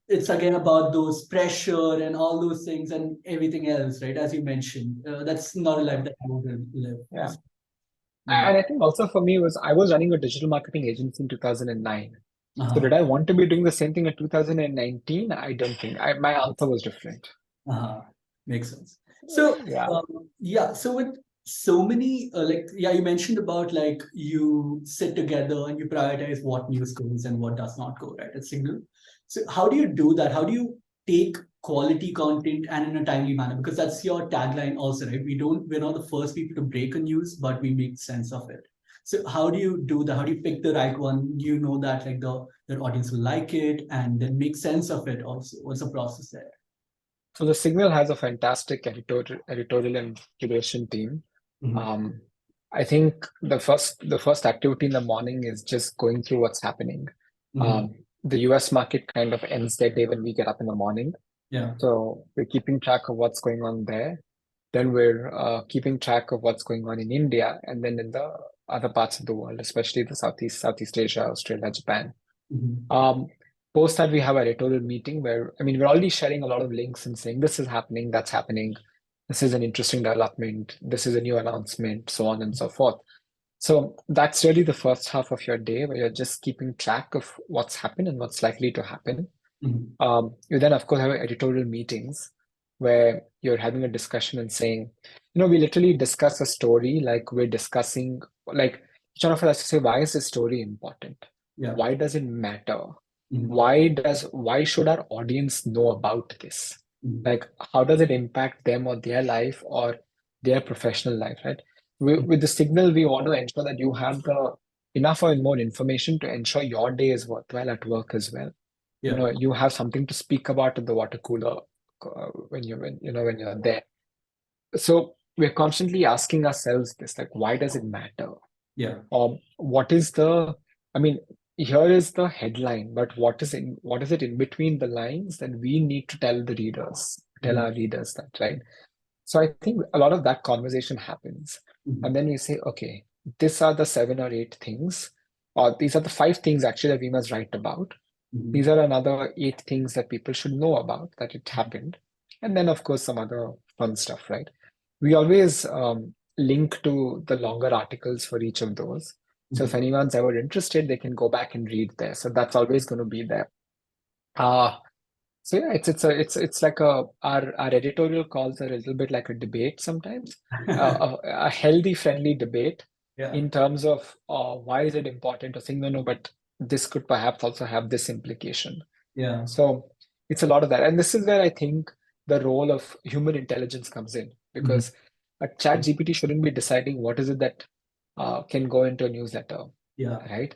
it's again about those pressure and all those things and everything else, right? As you mentioned, that's not a life that I want to live. Yeah. And I think also for me I was running a digital marketing agency in 2009. So did I want to be doing the same thing in 2019? I don't think. My answer was different. Makes sense. So so with so many you mentioned about you sit together and you prioritize what news goes and what does not go, right, at Signal. So how do you do that? How do you take quality content and in a timely manner? Because that's your tagline also, right? We're not the first people to break a news, but we make sense of it. So how do you do that? How do you pick the right one? Do you know that the audience will like it and then make sense of it also? What's the process there? So the Signal has a fantastic editorial and curation team. I think the first activity in the morning is just going through what's happening. The US market kind of ends their day when we get up in the morning. So we're keeping track of what's going on there. Then we're keeping track of what's going on in India and then in the other parts of the world, especially the Southeast Asia, Australia, Japan. Post that, we have an editorial meeting where, we're already sharing a lot of links and saying this is happening, that's happening, this is an interesting development, this is a new announcement, so on and so forth. So that's really the first half of your day where you're just keeping track of what's happened and what's likely to happen. Mhm. You then, of course, have editorial meetings where you're having a discussion and saying, we literally discuss a story like we're discussing, like each one of us has to say, why is this story important? Yeah. Why does it matter? Mhm. Why should our audience know about this? Mhm. Like, how does it impact them or their life or their professional life, right? With the signal, we want to ensure that you have the enough or more information to ensure your day is worthwhile at work as well. Yeah. You have something to speak about at the water cooler when you're there. So we're constantly asking ourselves this, like, why does it matter? Yeah. What is the, I mean, here is the headline, but what is it in between the lines that we need to tell Mhm. our readers that, right? So I think a lot of that conversation happens. Mhm. And then we say, okay, these are the 7 or 8 things, or these are the 5 things actually that we must write about. These Mhm. are another 8 things that people should know about that it happened. And then, of course, some other fun stuff, right? We always link to the longer articles for each of those. So if Mhm. anyone's ever interested, they can go back and read there. So that's always going to be there. Uh, so yeah, it's like our editorial calls are a little bit like a debate sometimes, a healthy, friendly debate Yeah. in terms of why is it important to think, no, but this could perhaps also have this implication. Yeah. So it's a lot of that. And this is where I think the role of human intelligence comes in, Mhm. because a chat GPT shouldn't be deciding what is it that can go into a newsletter, Yeah. right?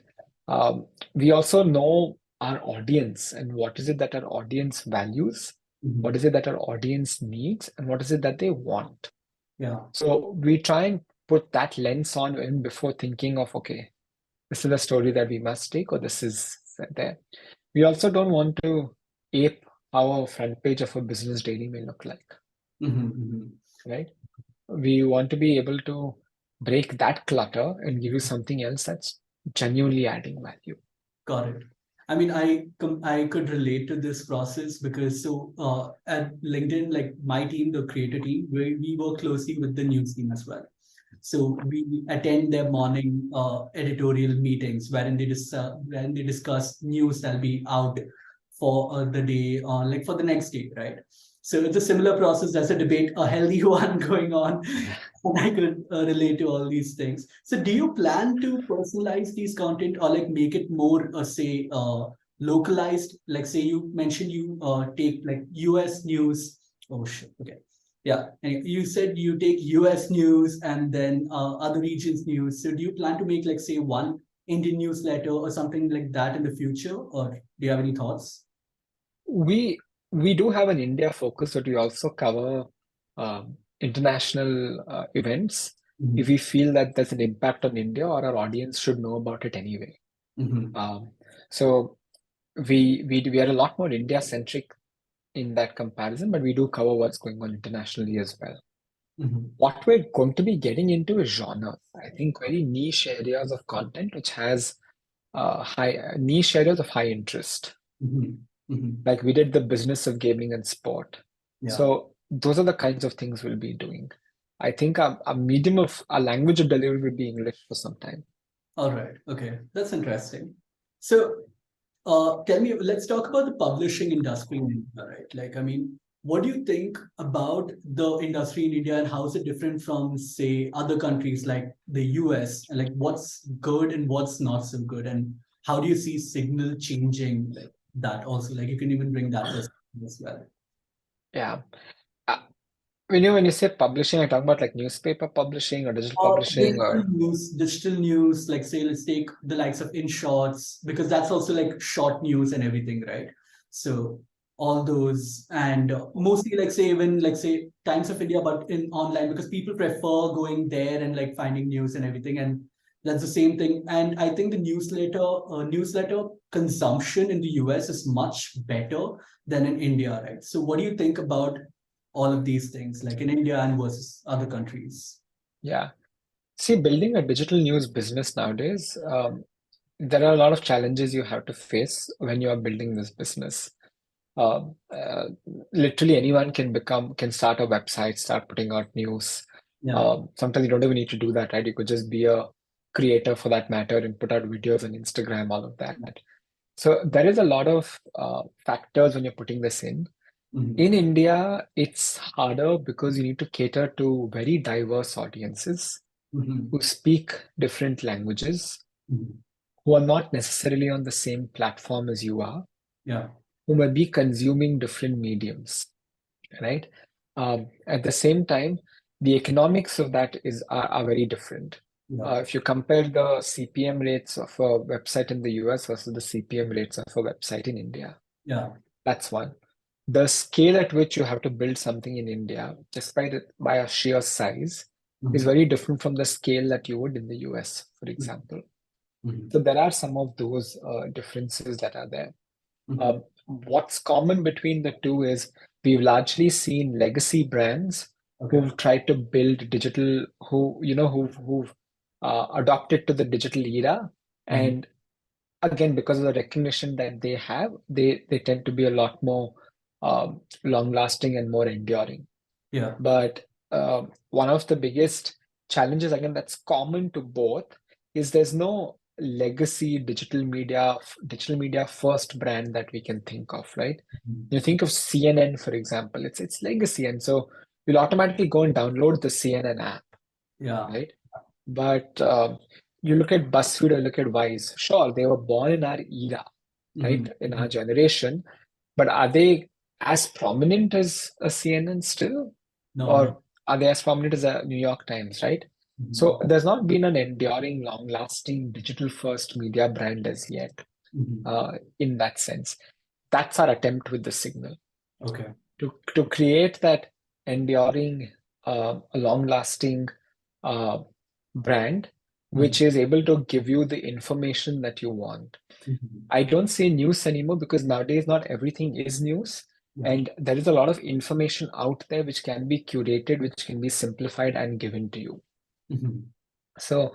We also know our audience and what is it that our audience values, what Mhm. is it that our audience needs, and what is it that they want. Yeah. So we try and put that lens on in before thinking of, okay, this is a story that we must take, or this is there. We also don't want to ape how a front page of a business daily may look like, Mhm. Mhm. right? We want to be able to break that clutter and give you something else that's genuinely adding value. Got it. I mean, I could relate to this process because at LinkedIn, like my team, the creator team, we work closely with the news team as well. So we attend their morning editorial meetings wherein they discuss news that'll be out for the day, like for the next day, right? So it's a similar process. There's a debate, a healthy one going on, and I could relate to all these things. So do you plan to personalize these content or like make it more, say, localized? Like say you mentioned you take like US news. Oh shit. Okay. Yeah. And you said you take US news and then other regions news. So do you plan to make like say one Indian newsletter or something like that in the future? Or do you have any thoughts? We we do have an India focus, but we also cover international events if Mhm. we feel that there's an impact on India or our audience should know about it anyway. Mhm. Um, so we are a lot more India centric in that comparison, but we do cover what's going on internationally as well. Mhm. What we're going to be getting into is genre. I think very niche areas of content which has high niche areas of high interest. Mhm. Mhm. Like we did the business of gaming and sport. Yeah. So those are the kinds of things we'll be doing. I think a language of delivery will be English for some time. All right. Okay. That's interesting. So tell me, let's talk about the publishing industry in India, right? Like, I mean, what do you think about the industry in India and how is it different from, say, other countries like the US? And like, what's good and what's not so good? And how do you see Signal changing like that also? Like, you can even bring that perspective as well. Yeah. Uh, when you say publishing, I'm talking about like newspaper publishing or digital publishing or Digital news, like say, let's take the likes of in shorts, because that's also like short news and everything, right? So all those and mostly like say even like say Times of India, but in online because people prefer going there and like finding news and everything, and that's the same thing. And I think the newsletter consumption in the US is much better than in India, right? So what do you think about all of these things, like in India and versus other countries? yeah. See, building a digital news business nowadays, there are a lot of challenges you have to face when you are building this business. Um, uh, Literally anyone can start a website, start putting out news. Yeah. Sometimes you don't even need to do that, right? You could just be a creator for that matter and put out videos on Instagram, all of that. So there is a lot of factors when you're putting this in. Mhm. In India, it's harder because you need to cater to very diverse audiences Mhm. who speak different languages, Mhm. who are not necessarily on the same platform as you are, Yeah. who may be consuming different mediums, right? At the same time, the economics of that are very different. Yeah. If you compare the CPM rates of a website in the US versus the CPM rates of a website in India, Yeah. that's one. The scale at which you have to build something in India, just by a sheer size, is Mhm. very different from the scale that you would in the US, for example. Mhm. So there are some of those differences that are there. Mhm. What's common between the two is we've largely seen legacy brands Okay. who've tried to build digital, who've adopted to the digital era, Mhm. and again, because of the recognition that they have, they tend to be a lot more long lasting and more enduring. Yeah. But one of the biggest challenges, again, that's common to both is there's no legacy digital media first brand that we can think of, right? Mhm. You think of CNN, for example, it's legacy. And so you'll automatically go and download the CNN app, Yeah. right? But you look at BuzzFeed or look at Vice, sure, they were born in our era, right? Mhm. In our Mhm. generation, but are they as prominent as a CNN still? No, no. Or are they as prominent as a New York Times, right? So Mhm. there's not been an enduring, long-lasting digital-first media brand as yet, Mhm. in that sense. That's our attempt with the signal Okay. to create that enduring, long-lasting uh, brand, Mhm. which is able to give you the information that you want. Mhm. I don't say news anymore because nowadays not everything is news. Yeah. And there is a lot of information out there which can be curated, which can be simplified and given to you. Mhm. So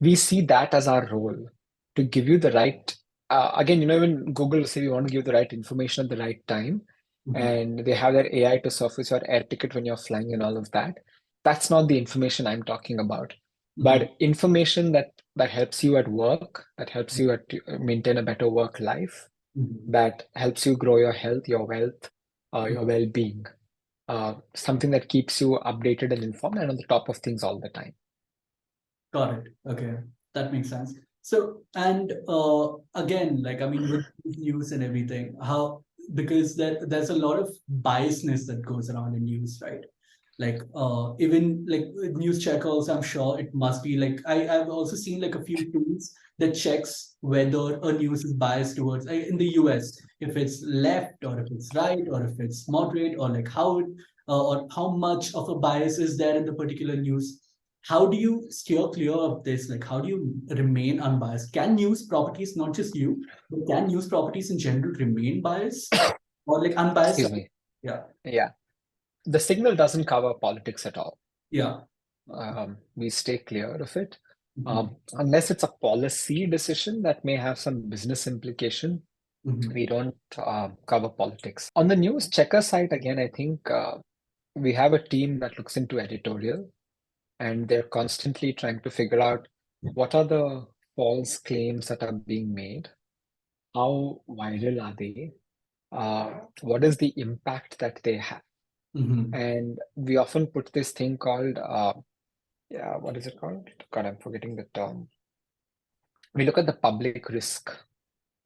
we see that as our role to give you the right, again, when Google say we want to give the right information at the right time, Mhm. and they have their AI to surface your air ticket when you're flying and all of that. That's not the information I'm talking about. Mhm. But information that helps you at work, that helps you maintain a better work life, Mhm. that helps you grow your health, your wealth, Mhm. your well-being. Something that keeps you updated and informed and on the top of things all the time. Got it. Okay, that makes sense. So, and again, like I mean, with news and everything, how because there's a lot of biasness that goes around in news, right? Like even like with news checkers, I'm sure it must be like I've also seen like a few tools that checks whether a news is biased towards in the US, if it's left or if it's right or if it's moderate or like how or how much of a bias is there in the particular news. How do you steer clear of this? Like, how do you remain unbiased? Can news properties, not just you, but can news properties in general remain biased or like unbiased? Excuse me. Yeah, Yeah. The signal doesn't cover politics at all. yeah. We stay clear of it. Mhm. Unless it's a policy decision that may have some business implication, Mhm. we don't cover politics. On the news checker side, again, I think we have a team that looks into editorial and they're constantly trying to figure out what are the false claims that are being made, how viral are they, what is the impact that they have. Mhm. And we often put this thing called, yeah, what is it called? God, I'm forgetting the term. We look at the public risk.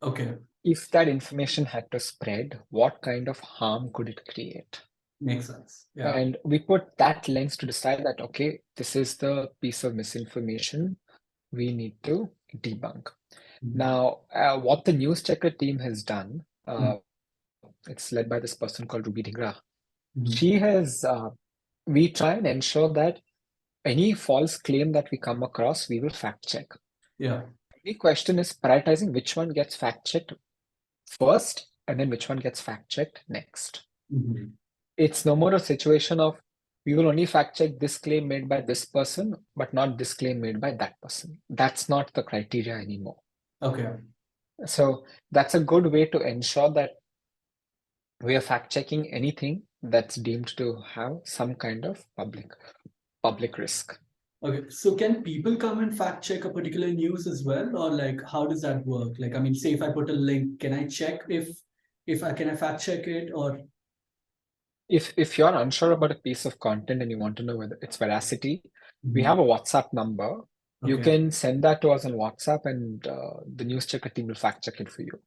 Okay, If that information had to spread, what kind of harm could it create? makes sense. Yeah. And we put that lens to decide that, okay, this is the piece of misinformation we need to debunk. Mhm. Now, what the news checker team has done, Mhm. it's led by this person called Ruby Dhingra. Mhm. She has, we try and ensure that any false claim that we come across, we will fact check. Yeah. The question is prioritizing which one gets fact checked first and then which one gets fact checked next. Mhm. It's no more a situation of we will only fact check this claim made by this person, but not this claim made by that person. That's not the criteria anymore. Okay. So that's a good way to ensure that we are fact checking anything that's deemed to have some kind of public risk. Okay, so can people come and fact check a particular news as well, or like how does that work? Like, I mean, say if I put a link, can I check if I can I fact check it or? If you're unsure about a piece of content and you want to know whether its veracity, we Mhm. have a WhatsApp number. You Okay. can send that to us on WhatsApp, and the news checker team will fact check it for you.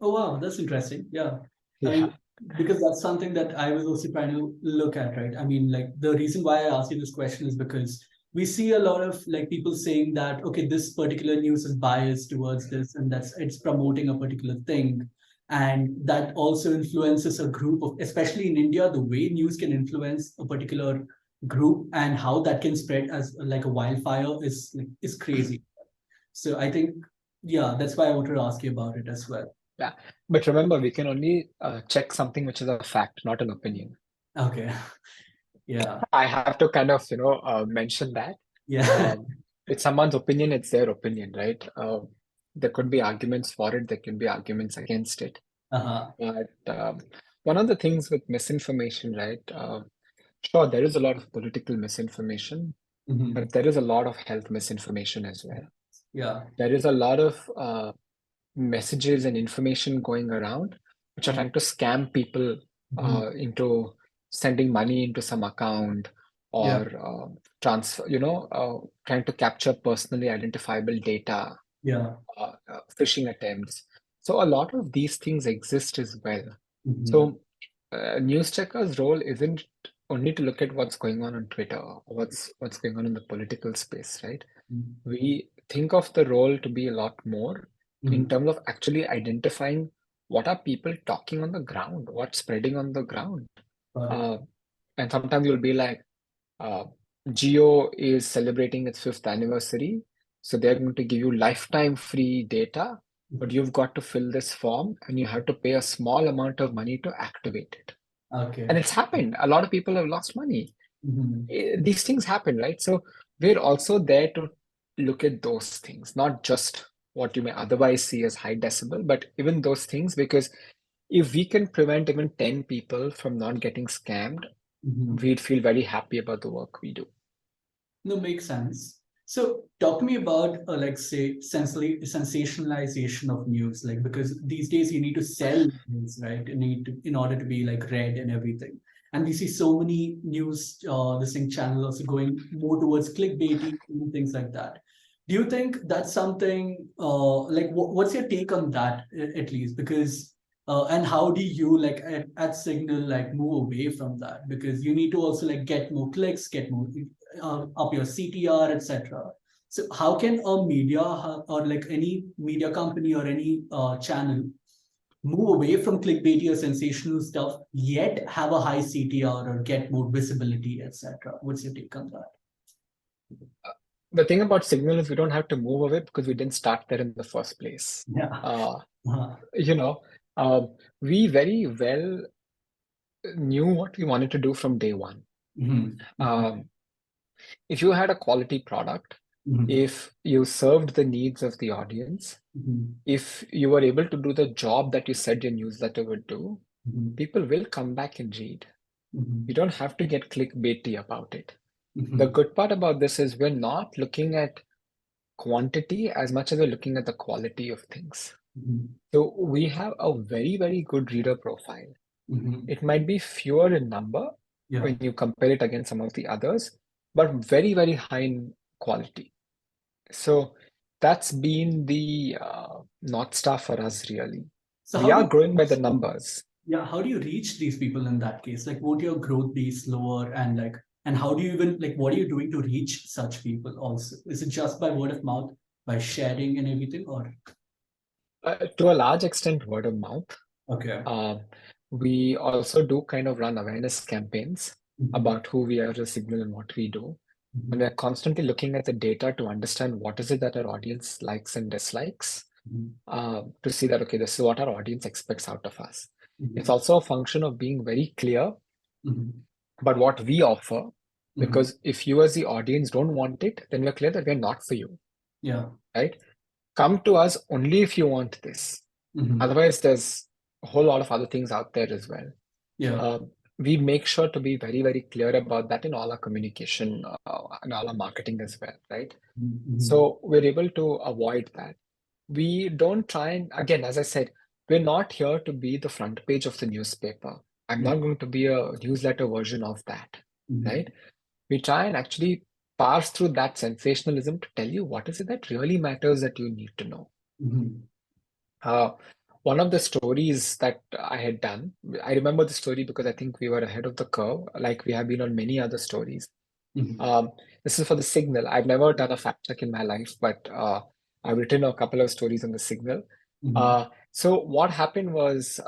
Oh wow, that's interesting. Yeah. I Yeah. mean, because that's something that I was also trying to look at, right? I mean, like the reason why I asked you this question is because we see a lot of like people saying that, okay, this particular news is biased towards this and that's it's promoting a particular thing. And that also influences a group of, especially in India, the way news can influence a particular group and how that can spread as like a wildfire is crazy. So I think, yeah, that's why I wanted to ask you about it as well. Yeah. But remember, we can only check something which is a fact, not an opinion. Okay. Yeah. I have to kind of, mention that. Yeah. Um, it's someone's opinion, it's their opinion, right? There could be arguments for it, there can be arguments against it. Uh-huh. But one of the things with misinformation, right? Sure, there is a lot of political misinformation, Hmm. but there is a lot of health misinformation as well. Yeah. There is a lot of messages and information going around which are trying to scam people Mhm. into sending money into some account Yeah. or transfer, trying to capture personally identifiable data, Yeah. phishing attempts. So a lot of these things exist as well. Hmm. So news checker's role isn't only to look at what's going on Twitter or what's going on in the political space, right? We think of the role to be a lot more in Hmm. terms of actually identifying what are people talking on the ground, what's spreading on the ground. Got it. Uh, and sometimes you'll be like, uh, Geo is celebrating its fifth anniversary, so they're going to give you lifetime free data, but you've got to fill this form and you have to pay a small amount of money to activate it. And Okay. it's happened. A lot of people have lost money. Hmm. These things happen, right? So we're also there to look at those things, not just what you may otherwise see as high decibel, but even those things, because if we can prevent even 10 people from not getting scammed, Hmm. we'd feel very happy about the work we do. No, makes sense. So talk to me about like say sensationalization of news, like because these days you need to sell news, right? You need to in order to be like read and everything. And we see so many news this thing channels also going more towards clickbaity and things like that. Do you think that's something like what's your take on that at least? Because and how do you like at Signal like move away from that? Because you need to also like get more clicks, get more up your CTR, etc. So how can a media or like any media company or any channel move away from clickbaity or sensational stuff, yet have a high CTR or get more visibility, etc.? What's your take on that? The thing about Signal is we don't have to move away because we didn't start there in the first place. Yeah. Uh, Uh-huh. you know, we very well knew what we wanted to do from day one. Mhm. Mhm. Um, if you had a quality product, Mhm. if you served the needs of the audience, Mhm. if you were able to do the job that you said your newsletter would do, Mhm. people will come back and read. You Mhm. don't have to get clickbaity about it. The Mhm. good part about this is we're not looking at quantity as much as we're looking at the quality of things. Mhm. So we have a very, very good reader profile. Mhm. It might be fewer in number Yeah. when you compare it against some of the others, but very, very high in quality. So that's been the North Star for us, really. So We how do are you growing by the numbers. Yeah, how do you reach these people in that case? Like, would your growth be slower? And like, and how do you even like, what are you doing to reach such people also? Is it just by word of mouth, by sharing and everything, or? To a large extent, word of mouth. Okay. Uh, we also do kind of run awareness campaigns Mhm. about who we are as a Signal and what we do. And Mhm. we're constantly looking at the data to understand what is it that our audience likes and dislikes, Mhm. to see that, okay, this is what our audience expects out of us. It's Mhm. also a function of being very clear Mhm. about what we offer, Mhm. because if you as the audience don't want it, then we're clear that we're not for you, Yeah. right? Come to us only if you want this. Mhm. Otherwise, there's a whole lot of other things out there as well. Yeah. we make sure to be very, very clear about that in all our communication and all our marketing as well, right? Mhm. So we're able to avoid that. We don't try and, again, as I said, we're not here to be the front page of the newspaper. I'm Mhm. not going to be a newsletter version of that, Mhm. right? We try and actually parse through that sensationalism to tell you what is it that really matters that you need to know. Mhm. Uh, one of the stories that I had done, I remember the story because I think we were ahead of the curve, like we have been on many other stories. Mhm. Um, this is for the Signal. I've never done a fact check in my life, but I've written a couple of stories on the Signal. Mhm. So what happened was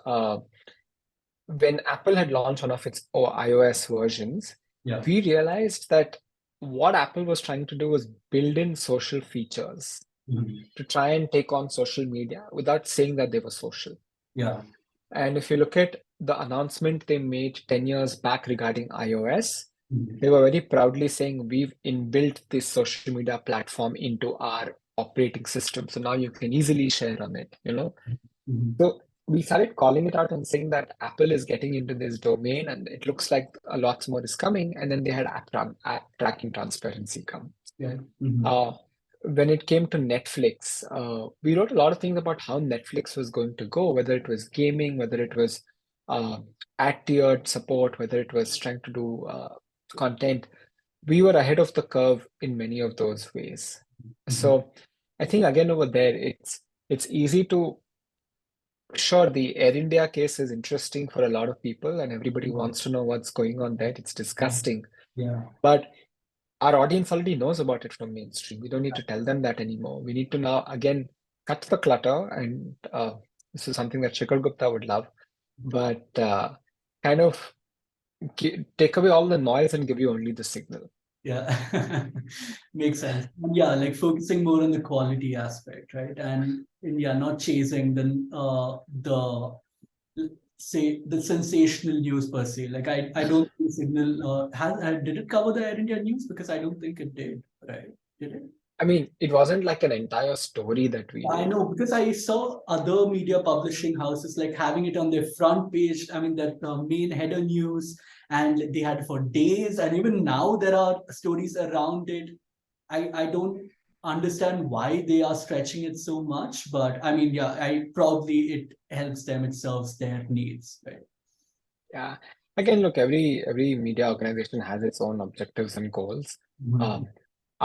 when Apple had launched one of its iOS versions, Yeah. we realized that what Apple was trying to do was build in social features Mhm. to try and take on social media without saying that they were social. Yeah. And if you look at the announcement they made 10 years back regarding iOS, Mhm. they were very proudly saying we've inbuilt this social media platform into our operating system. So now you can easily share on it, you know? Mhm. So we started calling it out and saying that Apple is getting into this domain and it looks like a lot more is coming. And then they had app tracking transparency come. Yeah. Mhm. Uh, when it came to Netflix, we wrote a lot of things about how Netflix was going to go, whether it was gaming, whether it was uh, ad tiered support, whether it was trying to do content. We were ahead of the curve in many of those ways. Mhm. So I think again over there, it's easy to sure the Air India case is interesting for a lot of people, and everybody wants to know what's going on there. It's disgusting, Yeah. but our audience already knows about it from mainstream. We don't need to tell them that anymore. We need to now again cut the clutter, and this is something that Shikhar Gupta would love, but kind of take away all the noise and give you only the signal. Yeah. Makes sense. And yeah, like focusing more on the quality aspect, right? And yeah, not chasing the say the sensational news per se. Like I don't think Signal did it cover the Air India news because I don't think it did, right? Did it? I mean, it wasn't like an entire story that we I did. know because I saw other media publishing houses like having it on their front page. I mean, that main header news, and they had for days. And even now, there are stories around it. I don't understand why they are stretching it so much, but I mean, yeah, I probably it helps them. It serves their needs, right? Yeah. Again, look, every media organization has its own objectives and goals. Mhm. Um,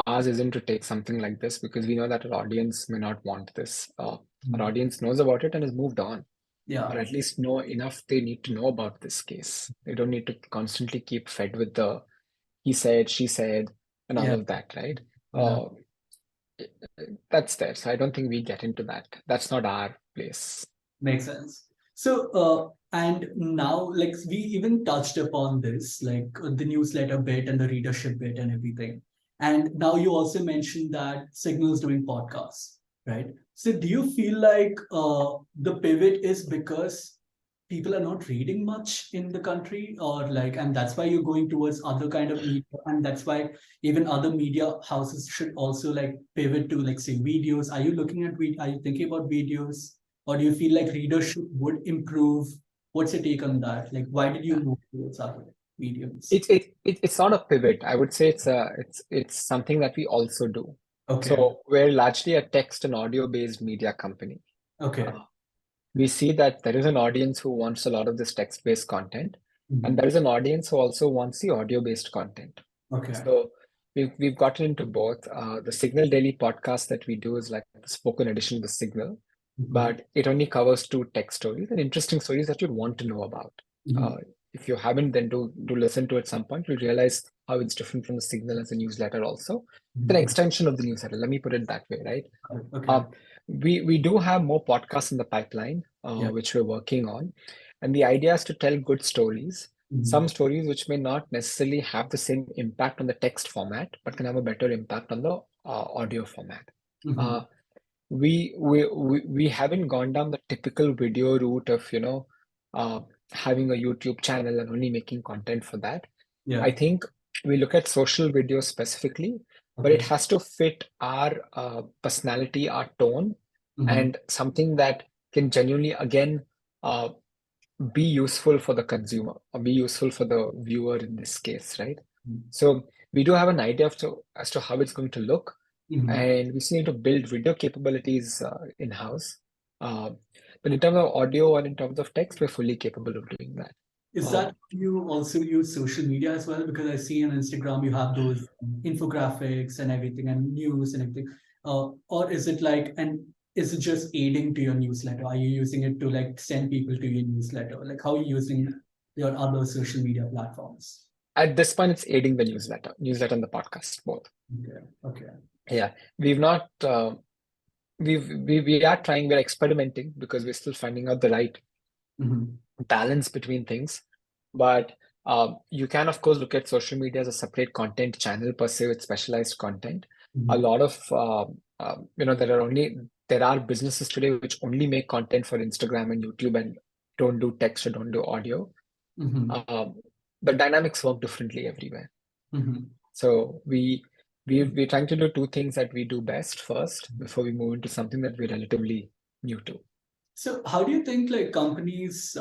Ours isn't to take something like this because we know that our audience may not want this. Our audience knows about it and has moved on, or Yeah, at least know enough they need to know about this case. They don't need to constantly keep fed with the he said, she said, and all yeah, of that, right? yeah. Uh, that's there. So I don't think we get into that. That's not our place. Makes sense. So, and now, like we even touched upon this, like the newsletter bit and the readership bit and everything. And now you also mentioned that Signal's doing podcasts, right? So, do you feel like the pivot is because people are not reading much in the country, or like, and that's why you're going towards other kind of media, and that's why even other media houses should also like pivot to like say videos. Are you looking at are you thinking about videos? Or do you feel like readership would improve? What's your take on that? Like, why did you move towards other mediums? It's not a pivot. I would say it's something that we also do. Okay, So we're largely a text and audio based media company. okay, Uh, we see that there is an audience who wants a lot of this text based content, and mhm, there is an audience who also wants the audio based content. okay, So we've gotten into both. The Signal Daily podcast that we do is like the spoken edition of the Signal, mhm, but it only covers two tech stories and interesting stories that you'd want to know about. mhm, Uh, if you haven't, then do listen to it at some point. You'll realize how it's different from the Signal as a newsletter. Also, it's an mhm. extension of the newsletter. Let me put it that way, right? Okay, Um, we do have more podcasts in the pipeline, yeah, which we're working on, and the idea is to tell good stories. Some mhm, stories which may not necessarily have the same impact on the text format, but can have a better impact on the audio format. mhm, Uh, we haven't gone down the typical video route of uh, having a YouTube channel and only making content for that. yeah, I think we look at social video specifically, but it okay, has to fit our personality, our tone, mhm, and something that can genuinely again uh, be useful for the consumer or be useful for the viewer in this case, right? So we do have an idea as to how it's going to look, Mhm. and we still need to build video capabilities in-house. Uh, but in terms of audio or in terms of text, we're fully capable of doing that. Is Uh, that you also use social media as well? Because I see on Instagram you have those infographics and everything and news and everything. Or is it like, and is it just aiding to your newsletter? Are you using it to like send people to your newsletter? Like how are you using your other social media platforms? at this point, it's aiding the newsletter and the podcast both. Okay. Okay. Yeah, we've not. We are trying. We're experimenting because we're still finding out the right Mhm. balance between things. But you can, of course, look at social media as a separate content channel per se with specialized content. A Mhm. lot of there are businesses today which only make content for Instagram and YouTube and don't do text or don't do audio. Mhm. Um, the dynamics work differently everywhere. Mhm. So we're trying to do two things that we do best first before we move into something that we're relatively new to. So how do you think like companies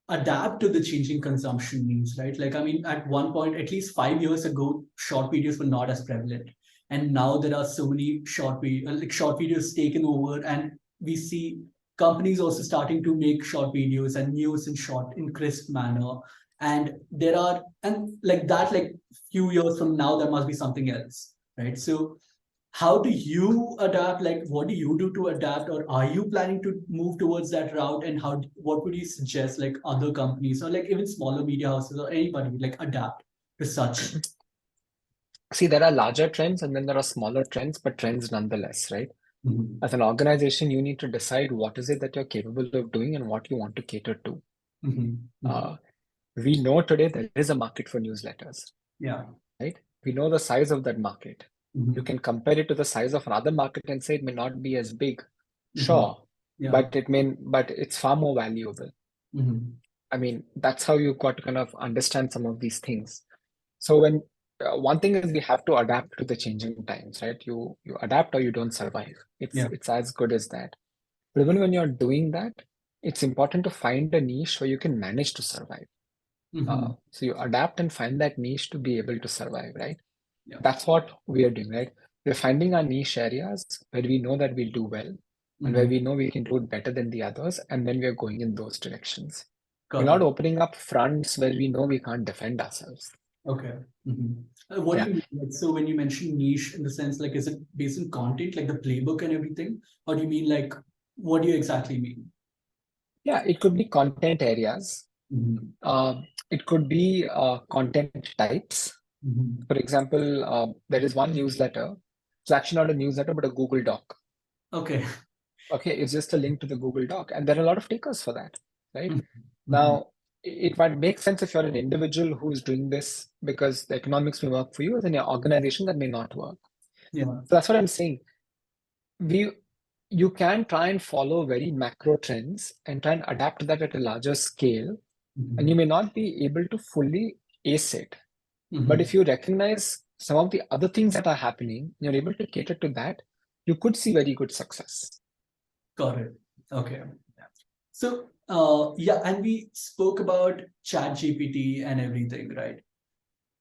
adapt to the changing consumption needs, right? Like, I mean, at one point, at least 5 years ago, short videos were not as prevalent. And now there are so many short videos taken over, and we see companies also starting to make short videos and news in short, in crisp manner. And there are, and like that, like few years from now, there must be something else, right? So how do you adapt? Like what do you do to adapt, or are you planning to move towards that route? And how, what would you suggest like other companies or like even smaller media houses or anybody like adapt to such? See, there are larger trends and then there are smaller trends, but trends nonetheless, right? Mhm. As an organization, you need to decide what is it that you're capable of doing and what you want to cater to. Mhm. Mhm. Uh, we know today there is a market for newsletters, Yeah. right? We know the size of that market. You Mhm. can compare it to the size of another market and say it may not be as big, Mhm. sure, Yeah. but it's far more valuable. Mhm. I mean, that's how you've got to kind of understand some of these things. So when one thing is we have to adapt to the changing times, right? You adapt or you don't survive. It's Yeah. it's as good as that. But even when you're doing that, it's important to find a niche where you can manage to survive. Mhm. So you adapt and find that niche to be able to survive, right? Yeah. That's what we are doing, right? We're finding our niche areas where we know that we'll do well and where Mhm. we know we can do it better than the others, and then we're going in those directions. We're Got not it. opening up fronts where we know we can't defend ourselves. Okay. Mhm. What do Yeah. you mean? Like, so when you mention niche in the sense, like, is it based on content, like the playbook and everything? Or do you mean like, what do you exactly mean? Yeah, it could be content areas. Mhm. It could be content types. Mhm. For example, there is one newsletter. It's actually not a newsletter, but a Google Doc. Okay. Okay, it's just a link to the Google Doc, and there are a lot of takers for that, right? Mhm. Mhm. Now, it might make sense if you're an individual who's doing this because the economics may work for you, as in your organization that may not work. Yeah. So that's what I'm saying. We you can try and follow very macro trends and try and adapt to that at a larger scale, and you Mhm. may not be able to fully ace it. But if Mhm. you recognize some of the other things that are happening, you're able to cater to that, you could see very good success. Got it. Okay. So, yeah, and we spoke about Chat GPT and everything, right?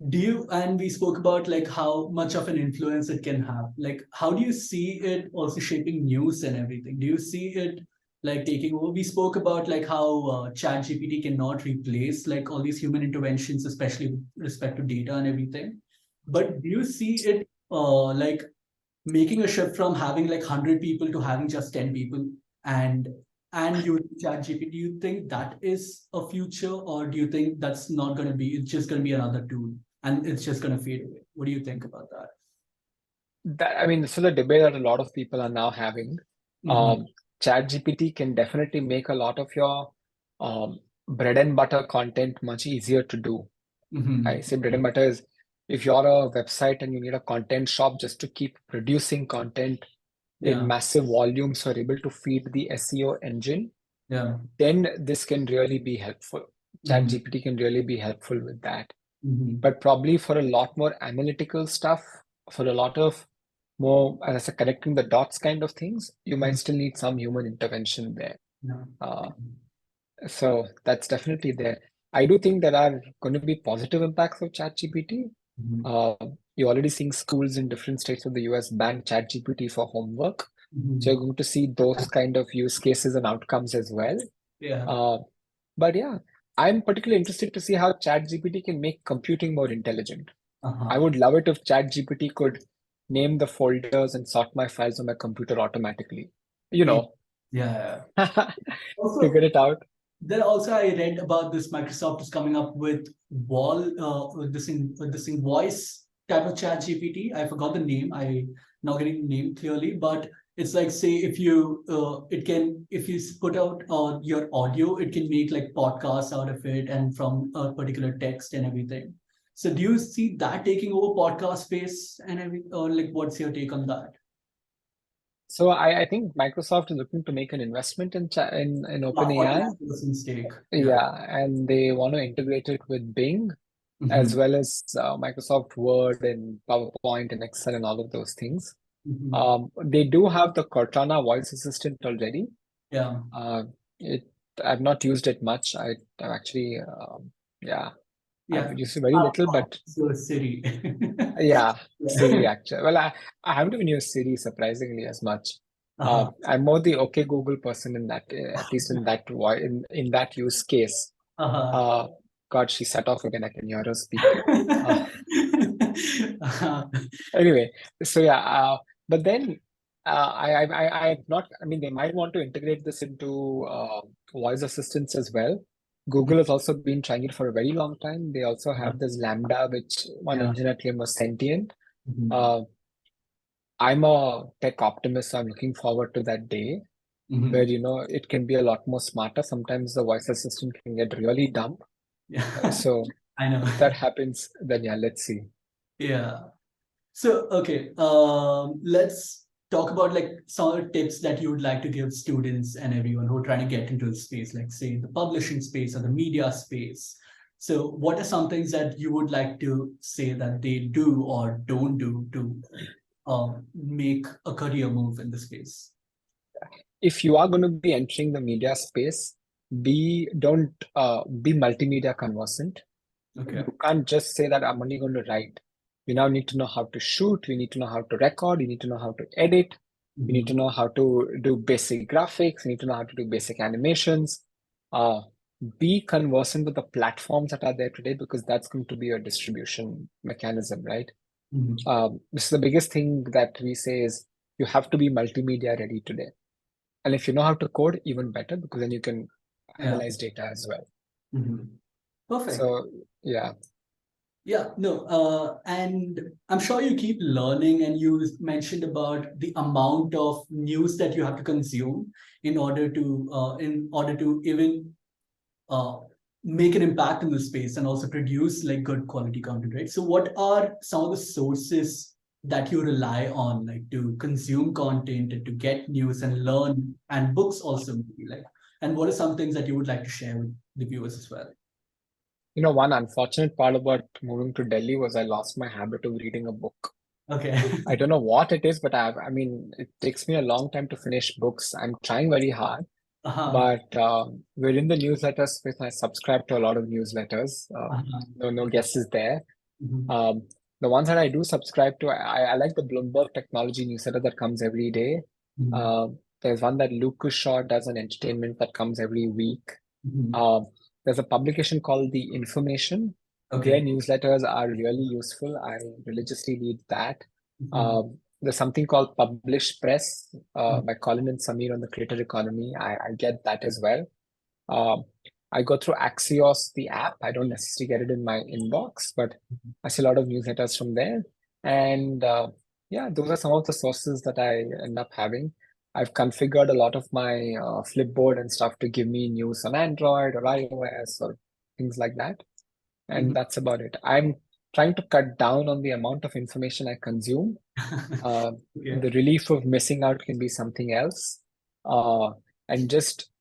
Do you, and we spoke about like how much of an influence it can have. Like, how do you see it also shaping news and everything? Do you see it like taking over? We spoke about like how Chat GPT cannot replace like all these human interventions, especially with respect to data and everything. But do you see it like making a shift from having like 100 people to having just 10 people and using chat gpt? Do you think that is a future, or do you think that's not going to be, it's just going to be another tool and it's just going to fade away? What do you think about that? That, I mean, this is a debate that a lot of people are now having. Mm-hmm. Um, ChatGPT can definitely make a lot of your bread and butter content much easier to do. I Mm-hmm. say bread and butter is if you're a website and you need a content shop just to keep producing content in Yeah. massive volumes, so you're able to feed the SEO engine, Yeah. then this can really be helpful. Mm-hmm. ChatGPT can really be helpful with that. Mm-hmm. But probably for a lot more analytical stuff, for a lot of more, as I said, connecting the dots kind of things, you might still need some human intervention there. Yeah. Uh, So that's definitely there. I do think there are going to be positive impacts of ChatGPT. Mhm. Uh, you're already seeing schools in different states of the US ban ChatGPT for homework. So Mhm. you're going to see those kind of use cases and outcomes as well. Yeah. Uh, but yeah, I'm particularly interested to see how ChatGPT can make computing more intelligent. I Uh-huh. would love it if ChatGPT could name the folders and sort my files on my computer automatically. You Yeah. know, Yeah. figure Also, it out. then also I read about this Microsoft is coming up with this thing voice type of chat GPT. I forgot the name. I not getting the name clearly, but it's like say if you it can if you put out your audio, it can make like podcasts out of it and from a particular text and everything. So do you see that taking over podcast space and everything, or like what's your take on that? So I think Microsoft is looking to make an investment in Yeah, OpenAI. 49% stake. Yeah. Yeah, and they want to integrate it with Bing as Mhm. well as Microsoft Word and PowerPoint and Excel and all of those things. Mhm. They do have the Cortana voice assistant already. Yeah. Uh, it I've not used it much. I've actually yeah, I've Yeah. used it very little, but So Siri. yeah, Yeah. Siri actually. Well, I haven't even used Siri surprisingly as much. Uh-huh. I'm more the OK Google person in that, at least in that in that use case. Uh-huh. Uh, God, she set off again. I can hear her speak. Uh, Uh-huh. anyway, so yeah, but then I've not. I mean, they might want to integrate this into voice assistants as well. Google has also been trying it for a very long time. They also have this Lambda, which one Yeah. engineer claimed was sentient. Mhm. Uh, I'm a tech optimist, so I'm looking forward to that day where, Mhm. it can be a lot more smarter. Sometimes the voice assistant can get really dumb. Yeah. So I know. if that happens, then yeah, let's see. Yeah. So, okay, let's talk about like some of the tips that you would like to give students and everyone who are trying to get into the space, like say the publishing space or the media space. So, what are some things that you would like to say that they do or don't do to make a career move in the space? If you are going to be entering the media space, don't be multimedia conversant. Okay. You can't just say that I'm only going to write. You now need to know how to shoot, you need to know how to record, you need to know how to edit, you need Mhm. to know how to do basic graphics, you need to know how to do basic animations. Uh, be conversant with the platforms that are there today because that's going to be your distribution mechanism, right? Mhm. This is the biggest thing that we say is you have to be multimedia ready today. And if you know how to code, even better because then you can Yeah. analyze data as well. Mhm. Perfect. So yeah, Yeah, no, and I'm sure you keep learning, and you mentioned about the amount of news that you have to consume in order to even uh, make an impact in the space and also produce like good quality content, right? So, what are some of the sources that you rely on, like to consume content and to get news and learn, and books also, maybe, like, and what are some things that you would like to share with the viewers as well? one unfortunate part about moving to Delhi was I lost my habit of reading a book. Okay. I don't know what it is, but I mean, it takes me a long time to finish books. I'm trying very hard, Uh-huh. but we're in the newsletter space. I subscribe to a lot of newsletters. Uh-huh. No guesses there. Mhm. Um, the ones that I do subscribe to, I like the Bloomberg Technology newsletter that comes every day. Mhm. Uh, there's one that Lucas Shaw does on entertainment that comes every week. Mhm. Uh, there's a publication called The Information. Their Okay. newsletters are really useful. I religiously read that. Mhm. There's something called Publish Press Mhm. by Colin and Samir on the creator economy. I get that as well. Um, I go through Axios, the app. I don't necessarily get it in my inbox, but I see a lot of newsletters from there. And yeah, those are some of the sources that I end up having. I've configured a lot of my Flipboard and stuff to give me news on Android or iOS or things like that. And Mhm. that's about it. I'm trying to cut down on the amount of information I consume. Uh, Okay. the relief of missing out can be something else. Uh, and just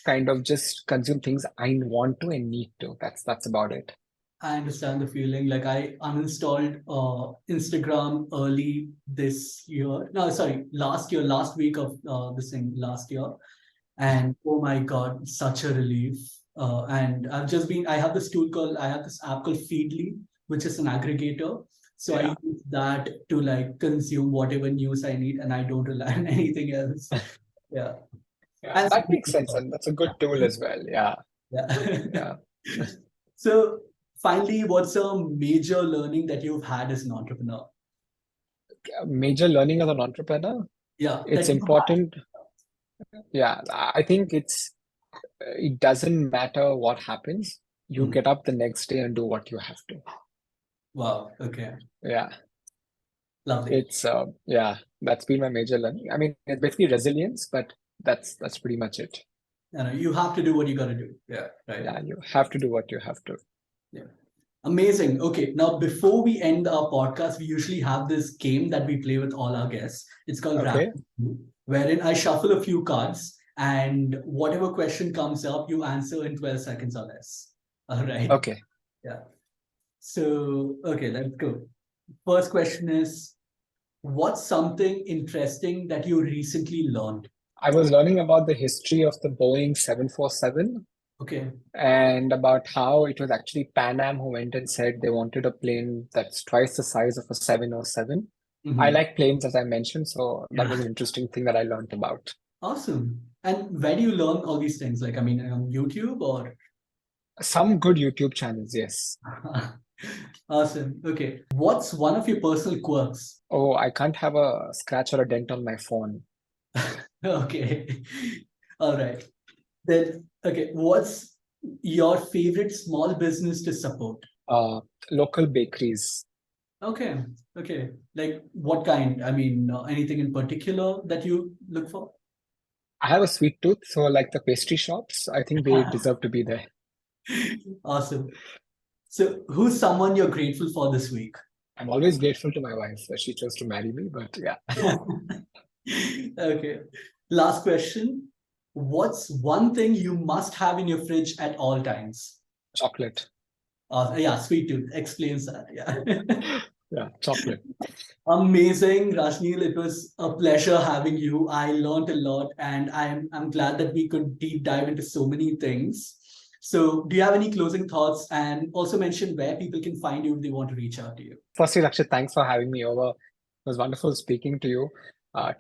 consume things I want to and need to. That's about it. I understand the feeling. Like I uninstalled Instagram early this year. No, sorry, last year, last week of this thing last year. And oh my God, such a relief. And I have I have this app called Feedly, which is an aggregator. So I Yeah. use that to like consume whatever news I need, and I don't rely on anything else. Yeah. Yeah, And that makes sense, and that's a good tool as well. Yeah, yeah. yeah. So finally, what's a major learning that you've had as an entrepreneur? Major learning as an entrepreneur, Yeah, it's that you had. important. Yeah, I think it doesn't matter what happens. You Hmm. get up the next day and do what you have to. Wow. Okay. Yeah, Lovely. yeah, that's been my major learning. I mean, it's basically resilience, but that's pretty much it. You have to do what you got to do. Yeah. Right. Yeah, you have to do what you have to. Yeah. Amazing. Okay. Now, before we end our podcast, we usually have this game that we play with all our guests. It's called Okay, Rapid, wherein I shuffle a few cards, and whatever question comes up, you answer in 12 seconds or less. All right. okay. Yeah. So, okay, let's go. First question is, what's something interesting that you recently learned? I was learning about the history of the Boeing 747 Okay. and about how it was actually Pan Am who went and said they wanted a plane that's twice the size of a 707. I Mhm. like planes, as I mentioned, so that was Yeah. an interesting thing that I learned about. Awesome. And where do you learn all these things? Like, I mean, on YouTube or? Some good YouTube channels, yes. Awesome. Okay. What's one of your personal quirks? Oh, I can't have a scratch or a dent on my phone. Okay. All right. Then, okay. What's your favorite small business to support? Uh, Local bakeries. Okay. Okay. Like what kind? I mean, anything in particular that you look for? I have a sweet tooth, so like the pastry shops, I think they deserve to be there. Awesome. So, who's someone you're grateful for this week? I'm always grateful to my wife that she chose to marry me, but yeah, Okay. Last question. What's one thing you must have in your fridge at all times? chocolate. Yeah, sweet tooth explains that. Yeah. Yeah, chocolate. Amazing, Rajneil. It was a pleasure having you. I learned a lot, and I'm glad that we could deep dive into so many things. So, do you have any closing thoughts? And also mention where people can find you if they want to reach out to you. Firstly, Lakshit, thanks for having me over. It was wonderful speaking to you.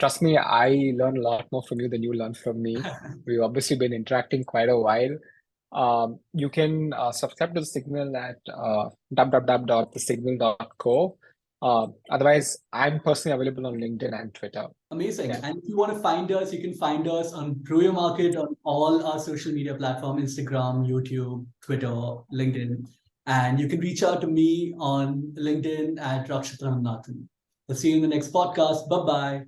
Trust me, I learn a lot more from you than you learn from me. We've obviously been interacting quite a while. You can subscribe to the Signal at www.thesignal.co. Otherwise, I'm personally available on LinkedIn and Twitter. Amazing. Yeah. And if you want to find us, you can find us on Brew Your Market on all our social media platforms, Instagram, YouTube, Twitter, LinkedIn. And you can reach out to me on LinkedIn at Rakshit Ramanathan. We'll see you in the next podcast. Bye-bye.